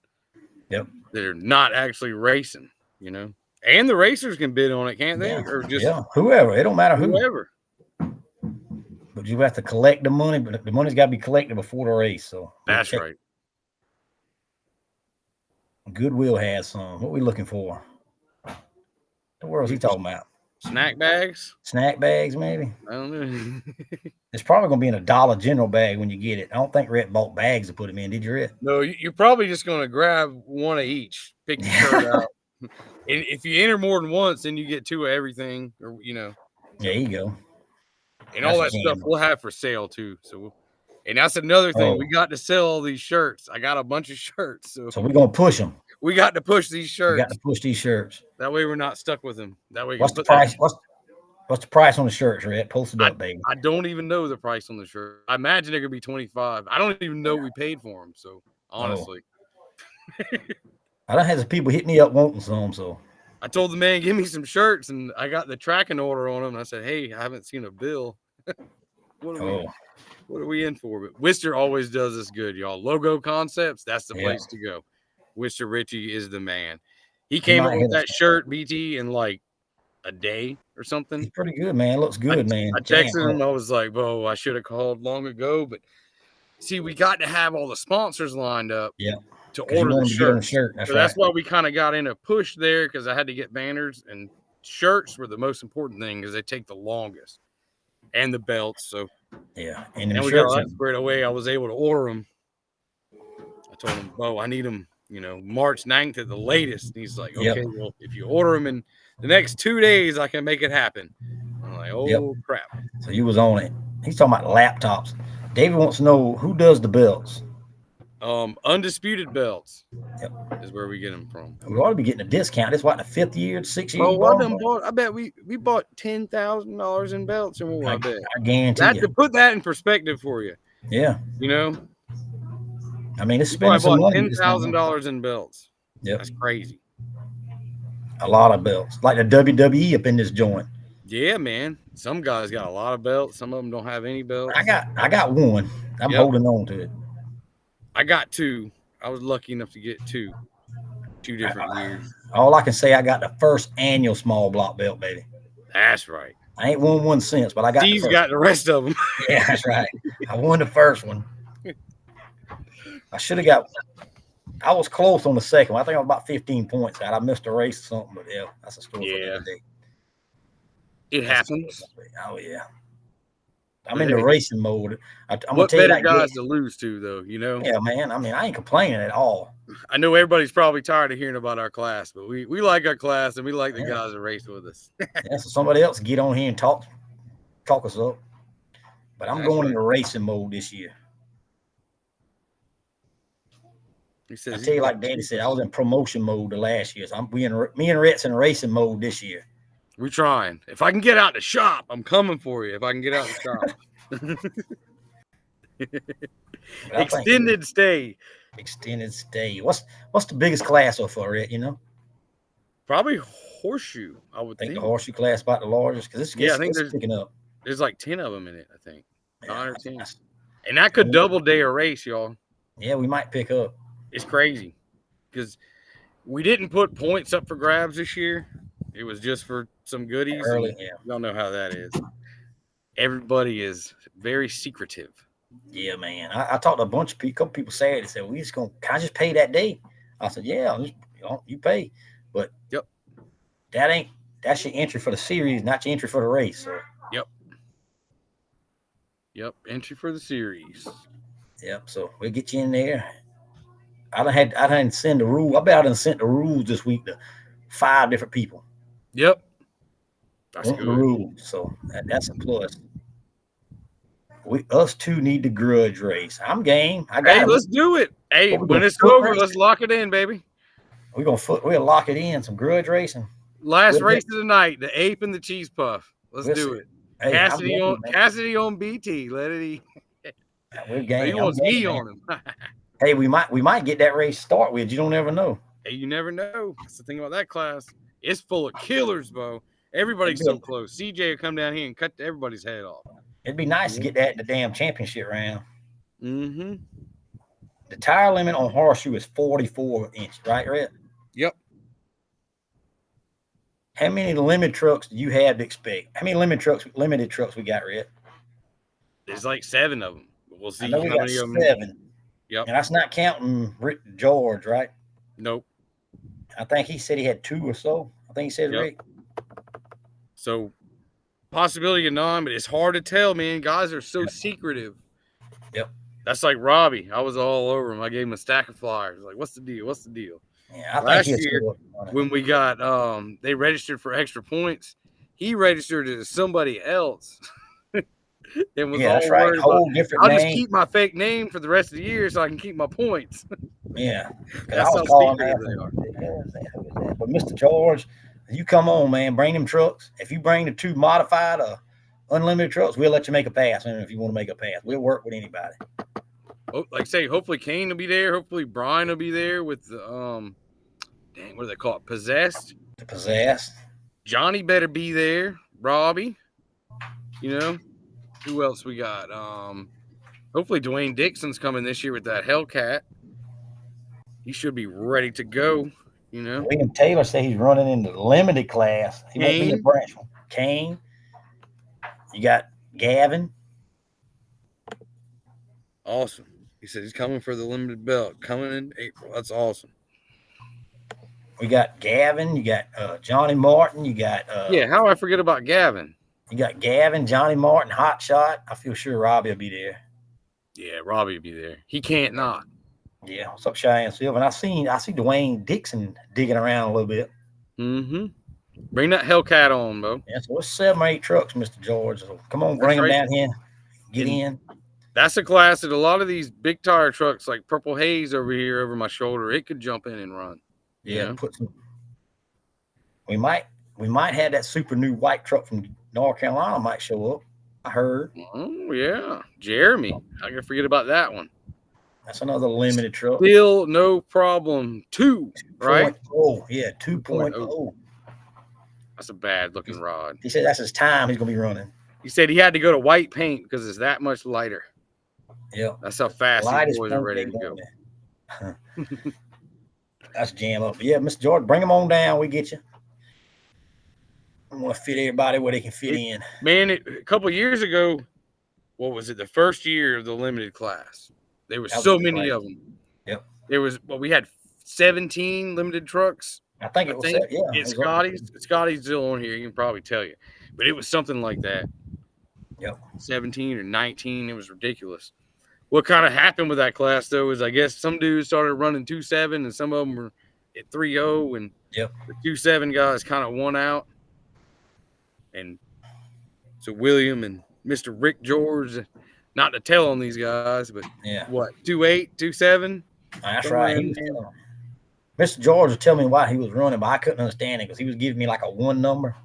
they're not actually racing, And the racers can bid on it, can't they? Or just whoever. It don't matter who. Whoever. But you have to collect the money, but the money's got to be collected before the race. So that's right. Goodwill has some. What are we looking for? The world's he talking about? Snack bags? Snack bags, maybe? I don't know. It's probably going to be in a Dollar General bag when you get it. I don't think Rhett bought bags to put them in. Did you, Rhett? No, you're probably just going to grab one of each. Pick your shirt out. If you enter more than once, then you get two of everything. Or There you go. And all that stuff we'll have for sale too. So, and that's another thing. We got to sell all these shirts. I got a bunch of shirts. So we're gonna push them. We got to push these shirts. We got to push these shirts. That way we're not stuck with them. That way. What's the price? What's the price on the shirts, Red? Post it up, baby. I don't even know the price on the shirt. I imagine they're gonna be $25. I don't even know we paid for them. So honestly, I done had some people hit me up wanting some. So I told the man, give me some shirts, and I got the tracking order on them. And I said, hey, I haven't seen a bill. What are we in for? But Worcester always does us good, y'all. Logo Concepts, that's the place to go. Worcester Richie is the man. He came up with that shirt, BT, in like a day or something. He's pretty good, man. Looks good, man. I texted him. I was like, Bo, I should have called long ago. But see, we got to have all the sponsors lined up to order the shirt. That's why we kind of got in a push there, because I had to get banners, and shirts were the most important thing because they take the longest. And the belts, so and we got that squared away. I was able to order them. I told him, Bo, I need them, March 9th at the latest. And he's like, okay, well, if you order them in the next 2 days, I can make it happen. I'm like, crap. So you was on it. He's talking about laptops. David wants to know who does the belts. Undisputed belts Yep. is where we get them from. We ought to be getting a discount. This what the 5th year, 6th year. Bro, I bet we bought $10,000 in belts or more. I bet. I guarantee That you. to put that in perspective for you. Yeah. You know. I mean, it's spending some money. $10,000 in belts. Yep. That's crazy. A lot of belts, like the WWE up in this joint. Yeah, man. Some guys got a lot of belts. Some of them don't have any belts. I got one. I'm holding on to it. I got 2. I was lucky enough to get 2 different years. All I can say, I got the first annual small block belt, baby. That's right. I ain't won one since, but I got. Steve's got the rest of them. Yeah, that's right. I won the first one. I should have got. I was close on the second one. I think I was about 15 points out. I missed a race or something, but yeah, that's a story for the other day. It happens. Oh yeah. I'm in the racing mode. I'm what better guys to lose to, though, you know? Yeah, man. I mean, I ain't complaining at all. I know everybody's probably tired of hearing about our class, but we like our class and we like the guys that race with us. Yeah, so somebody else get on here and talk us up. But I'm going into racing mode this year. He says, I tell you, like Danny said, I was in promotion mode the last year. So me and Rhett's in racing mode this year. We're trying. If I can get out the shop, I'm coming for you. If I can get out the shop. Extended stay. Extended stay. What's the biggest class so far, Rhett, you know? Probably horseshoe, I would think. The horseshoe class about the largest, because I think it's picking up. There's like 10 of them in it, I think. 9 or 10. And that could double day a race, y'all. Yeah, we might pick up. It's crazy because we didn't put points up for grabs this year. It was just for some goodies. Early, Y'all know how that is. Everybody is very secretive. Yeah, man. I talked to a couple people Saturday. They said, can I just pay that day? I said, yeah, you pay. But that's your entry for the series, not your entry for the race. So. Yep. Entry for the series. Yep. So we'll get you in there. I didn't send the rule. I bet I done sent the rules this week to 5 different people. Yep. That's good. The rules. So that's a plus. Us 2 need the grudge race. I'm game. Let's do it. Hey, when it's over, let's lock it in, baby. We'll lock it in. Some grudge racing. Last race of the night, the ape and the cheese puff. Let's do it. Hey, Cassidy on BT. Let it eat. We're game. He wants me on him. Hey, we might get that race start with. You don't ever know. Hey, you never know. That's the thing about that class. It's full of killers, bro. Everybody's so close. CJ will come down here and cut everybody's head off. It'd be nice to get that in the damn championship round. Mm-hmm. The tire limit on horseshoe is 44 inches, right, Rhett? Yep. How many limited trucks do you have to expect? How many limited trucks we got, Rhett? There's like 7 of them. We'll see how many of them. 7. Yep. And that's not counting Rick George, right? Nope. I think he said he had 2 or so. I think he said Rick. So possibility of none, but it's hard to tell, man. Guys are so secretive. Yep. That's like Robbie. I was all over him. I gave him a stack of flyers. Like, what's the deal? Yeah, last year when we got they registered for extra points, he registered as somebody else. And was that's right. Whole different name. I'll just keep my fake name for the rest of the year so I can keep my points. Yeah. That's how secretive they are. But Mr. George, you come on, man. Bring them trucks. If you bring the 2 modified or unlimited trucks, we'll let you make a pass. And if you want to make a pass, we'll work with anybody. Oh, like I say, hopefully Kane will be there. Hopefully Brian will be there with the what do they call it? Possessed. The Possessed. Johnny better be there. Robbie. You know. Who else we got? Hopefully Dwayne Dixon's coming this year with that Hellcat. He should be ready to go, you know. William Taylor said he's running in the limited class. He won't be in the branchville. Kane. You got Gavin. Awesome. He said he's coming for the limited belt. Coming in April. That's awesome. We got Gavin. You got Johnny Martin. You got how I forget about Gavin. You got Gavin, Johnny Martin, Hot Shot. I feel sure Robbie will be there. Yeah, Robbie will be there. He can't not. Yeah. What's up, Cheyenne Silver? And I see Dwayne Dixon digging around a little bit. Mm-hmm. Bring that Hellcat on, bro. Yeah, so it's 7 or 8 trucks, Mr. George. So come on, bring them down here. Get in. That's a class that a lot of these big tire trucks, like Purple Haze over here over my shoulder, it could jump in and run. Yeah, put some. We might have that super new white truck from North Carolina might show up. I heard. Oh yeah, Jeremy. I can forget about that one. That's another limited truck. Still no problem. 2, right? 2.0. Yeah, 2.0. That's a bad looking rod. He said that's his time he's gonna be running. He said he had to go to white paint because it's that much lighter. Yeah, that's how fast these boys are ready to go. That's jam up. Yeah, Mr. George, bring them on down. We get you. I want to fit everybody where they can fit in. Man, a couple of years ago, what was it? The first year of the limited class, there were so many of them. Yep. There was, we had 17 limited trucks. I think it was. Yeah. It's Scotty's. Scotty's still on here. He can probably tell you, but it was something like that. Yep. 17 or 19. It was ridiculous. What kind of happened with that class though is I guess some dudes started running 2.7 and some of them were at 3.0 and the 2.7 guys kind of won out. And so William and Mr. Rick George, not to tell on these guys, but what, 2.8, 2.7? That's right. Mr. George was telling me why he was running, but I couldn't understand it because he was giving me like a 1 number.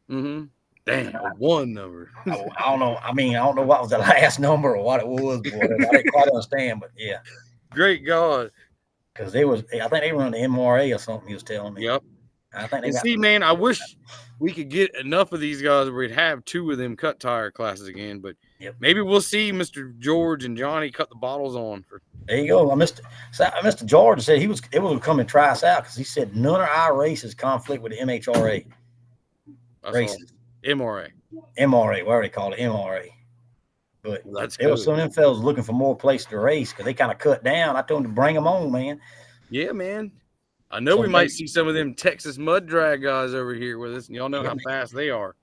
Mm-hmm. Damn, a 1 number. I don't know. I mean, I don't know what was the last number or what it was. Boy. I didn't quite understand, but yeah. Great God. Because I think they run the MRA or something he was telling me. Yep. I think they man, I wish we could get enough of these guys where we'd have 2 of them cut tire classes again, but maybe we'll see Mr. George and Johnny cut the bottles on. There you go. Mr. George said he was able to come and try us out because he said none of our races conflict with the MHRA races. MRA, whatever they call it, MRA. But there was some of them fellas looking for more places to race because they kind of cut down. I told them to bring them on, man. Yeah, man. I know we might see some of them Texas mud drag guys over here with us, and y'all know how fast they are.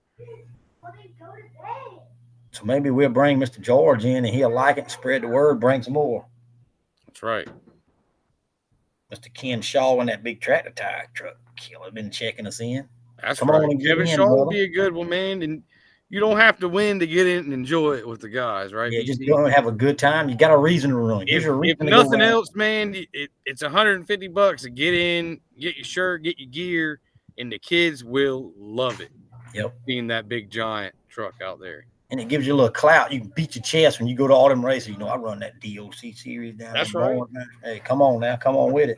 So maybe we'll bring Mr. George in, and he'll like it and spread the word, bring some more. That's right. Mr. Ken Shaw in that big tractor tire truck killer been checking us in. That's right. Kevin Shaw would be a good one, man. And you don't have to win to get in and enjoy it with the guys, right? Yeah, just go and have a good time. You got a reason to run. If nothing else, man, it's $150 to get in, get your shirt, get your gear, and the kids will love it. Yep. Being that big giant truck out there. And it gives you a little clout. You can beat your chest when you go to all them races. You know, I run that DOC series down. That's right. Hey, come on now. Come on with it.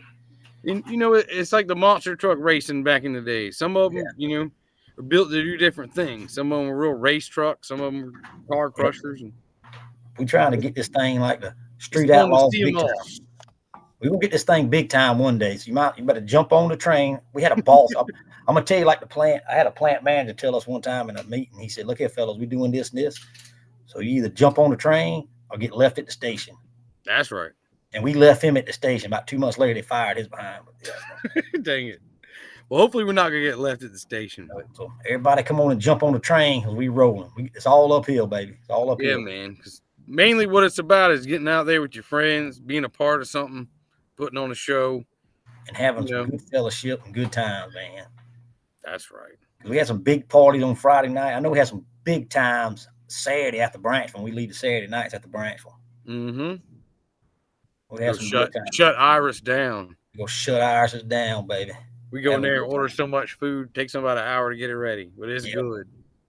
And, you know, it's like the monster truck racing back in the day. Some of them, you know, are built to do different things. Some of them are real race trucks. Some of them are car crushers. And we're trying to get this thing like the Street Outlaws big time. We're going to get this thing big time one day. So you better jump on the train. We had a boss. I'm going to tell you, like I had a plant manager tell us one time in a meeting. He said, look here, fellas, we're doing this and this. So you either jump on the train or get left at the station. That's right. And we left him at the station. About 2 months later, they fired his behind. Dang it. Well, hopefully we're not going to get left at the station. So everybody come on and jump on the train because we rolling. It's all uphill, baby. It's all uphill. Yeah, man. Because mainly what it's about is getting out there with your friends, being a part of something, putting on a show. And having some good fellowship and good times, man. That's right. We had some big parties on Friday night. I know we had some big times Saturday after Branchville. We leave the Saturday nights after Branchville. Mm-hmm. We had shut Iris down. Go shut Iris down, baby. We go in there and order so much food, takes about an hour to get it ready, but it's good.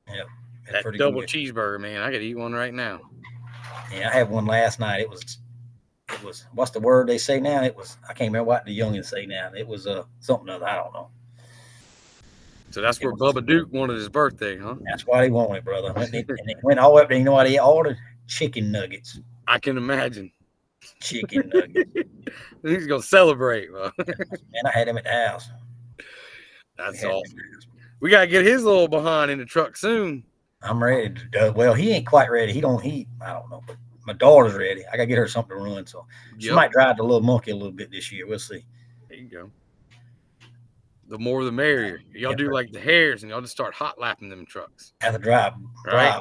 Yep. That double cheeseburger, man. I could eat one right now. Yeah, I had one last night. It was what's the word they say now? I can't remember what the youngins say now. It was something other. I don't know. So that's where Bubba Duke wanted his birthday, huh? That's why he wanted, brother. And they went all up there. You know what they ordered? Chicken nuggets. I can imagine. Chicken nuggets. He's gonna celebrate, bro. Man, I had him at the house. That's awesome. We gotta get his little behind in the truck soon. I'm ready. Well, he ain't quite ready. I don't know, but my daughter's ready. I gotta get her something to run, so she might drive the little monkey a little bit this year. We'll see. There you go. The more the merrier. Y'all do like the hares and y'all just start hot lapping them trucks. Have to drive. Right.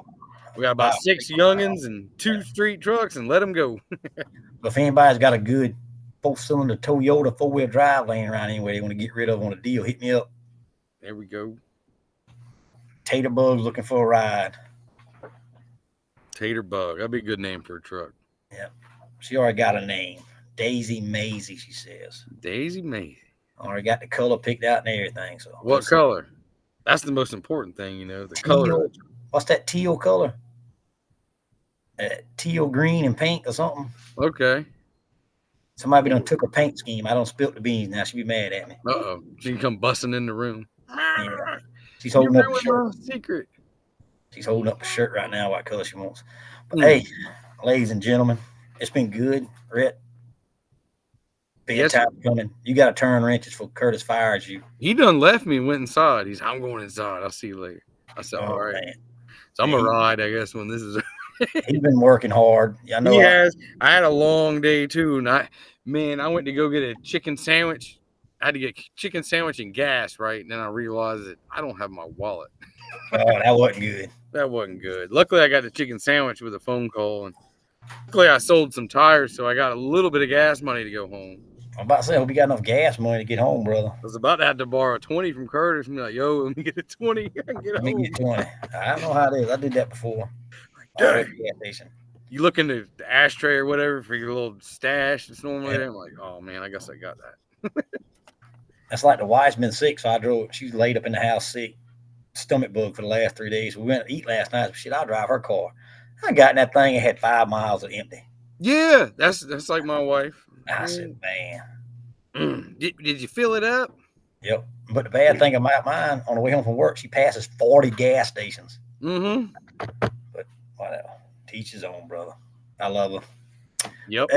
We got about 6 youngins and 2 street trucks and let them go. But if anybody's got a good 4-cylinder Toyota 4-wheel drive laying around anyway they want to get rid of on a deal, hit me up. There we go. Tater Bug's looking for a ride. Tater Bug. That'd be a good name for a truck. Yep. She already got a name. Daisy Maisie, she says. Daisy Maisie. Already got the color picked out and everything. So What color? That's the most important thing, you know, the color. What's that teal color? Teal green and pink or something. Okay. Somebody done took her paint scheme. I don't spilt the beans now. She be mad at me. Uh-oh. She can come busting in the room. Yeah. She's holding up a shirt. Secret. She's holding up a shirt right now, what color she wants. But hey, ladies and gentlemen, it's been good. Rhett, bedtime coming. You got to turn wrenches for Curtis fires you. He done left me and went inside. I'm going inside. I'll see you later. I said, all right. Man. So I'm a ride, I guess, when this is. He's been working hard. I know he has. I had a long day too, and I went to go get a chicken sandwich. I had to get chicken sandwich and gas, right? And then I realized that I don't have my wallet. Oh, that wasn't good. That wasn't good. Luckily, I got the chicken sandwich with a phone call, and luckily I sold some tires, so I got a little bit of gas money to go home. I'm about to say, I hope you got enough gas money to get home, brother. I was about to have to borrow 20 from Curtis and be like, yo, let me get a 20. I can get home. Get 20. I don't know how it is. I did that before. Gas station. You look in the ashtray or whatever for your little stash. It's normally there. I'm like, oh, man, I guess I got that. That's like the wife's been sick, so I drove. She's laid up in the house sick, stomach bug for the last 3 days. We went to eat last night. Shit, I drive her car. I got in that thing and had 5 miles of empty. Yeah, that's like my wife. I said, man. Did you fill it up? Yep. But the bad thing about mine, on the way home from work, she passes 40 gas stations. Mm-hmm. But whatever. Teach his own, brother. I love her. Yep.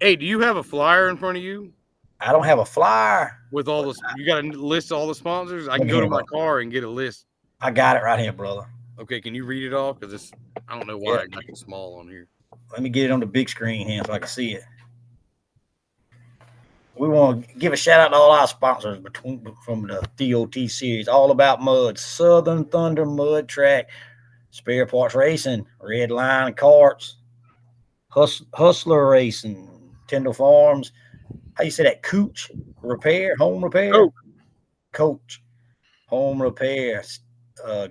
Hey, do you have a flyer in front of you? I don't have a flyer. With all the, you got to list all the sponsors? I can go to my car and get a list. I got it right here, brother. Okay, can you read it off? Because I don't know why I got it small on here. Let me get it on the big screen here so I can see it. We want to give a shout out to all our sponsors from the DOT series, All About Mud, Southern Thunder Mud Track, Spare Parts Racing, Red Line Carts, Hustler Racing, Tindell Farms. How you say that? Cooch Repair, Home Repair? Coach, Home Repair,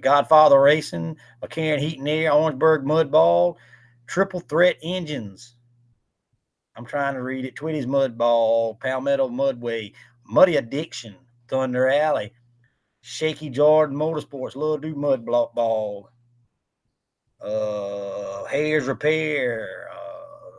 Godfather Racing, McCarran Heat and Air, Orangeburg Mud Ball, Triple Threat Engines. I'm trying to read it. Twitty's Mud Ball, Palmetto Mudway, Muddy Addiction, Thunder Alley, Shaky Jordan Motorsports, Little Do Mud Ball, Hayes Repair,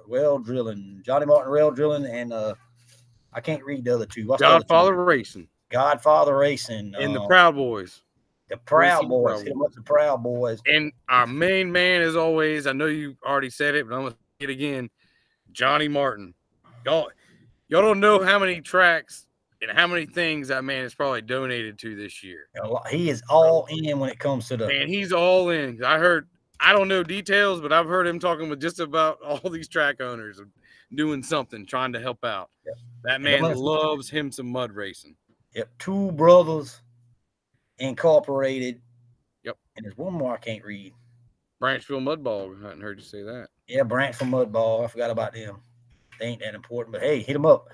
Well Drilling, Johnny Martin Rail Drilling, and I can't read the other two. What's Godfather Racing. Godfather Racing. And the Proud Boys. The Proud Boys. Hit them up, the Proud Boys. And our main man, as always, I know you already said it, but I'm going to say it again, Johnny Martin. Y'all don't know how many tracks and how many things that man has probably donated to this year. He is all in when it comes to the. Man, he's all in. I don't know details, but I've heard him talking with just about all these track owners and doing something, trying to help out. Yep. That man loves him some mud racing. Yep. Two Brothers Incorporated. Yep. And there's one more I can't read. Branchville Mudball. I hadn't heard you say that. Yeah, Branchville Mudball. I forgot about them. They ain't that important, but hey, hit them up.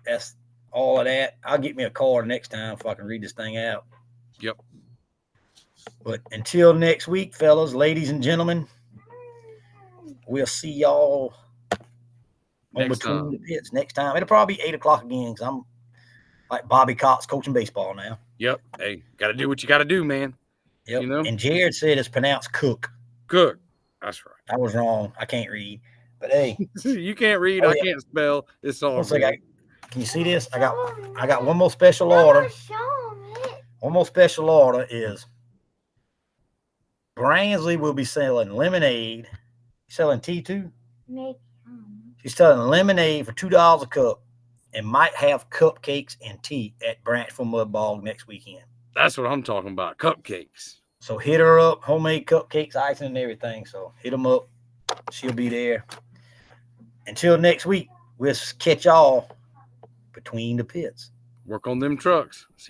That's all of that. I'll get me a card next time if I can read this thing out. Yep. But until next week, fellas, ladies and gentlemen, we'll see y'all on Between the Pits next time. It'll probably be 8 o'clock again because I'm like Bobby Cox coaching baseball now. Yep. Hey, got to do what you got to do, man. Yep. You know? And Jared said it's pronounced Cook. Cook. That's right. I was wrong. I can't read. But hey. You can't read. I can't spell. It's all right. Can you see this? I got one more special order. One more special order is Bransley will be selling lemonade. Selling tea too? Maybe. She's selling lemonade for $2 a cup and might have cupcakes and tea at Branchville Mud Bog next weekend. That's what I'm talking about. Cupcakes. So hit her up. Homemade cupcakes, icing, and everything. So hit them up. She'll be there. Until next week, we'll catch y'all Between the Pits. Work on them trucks. See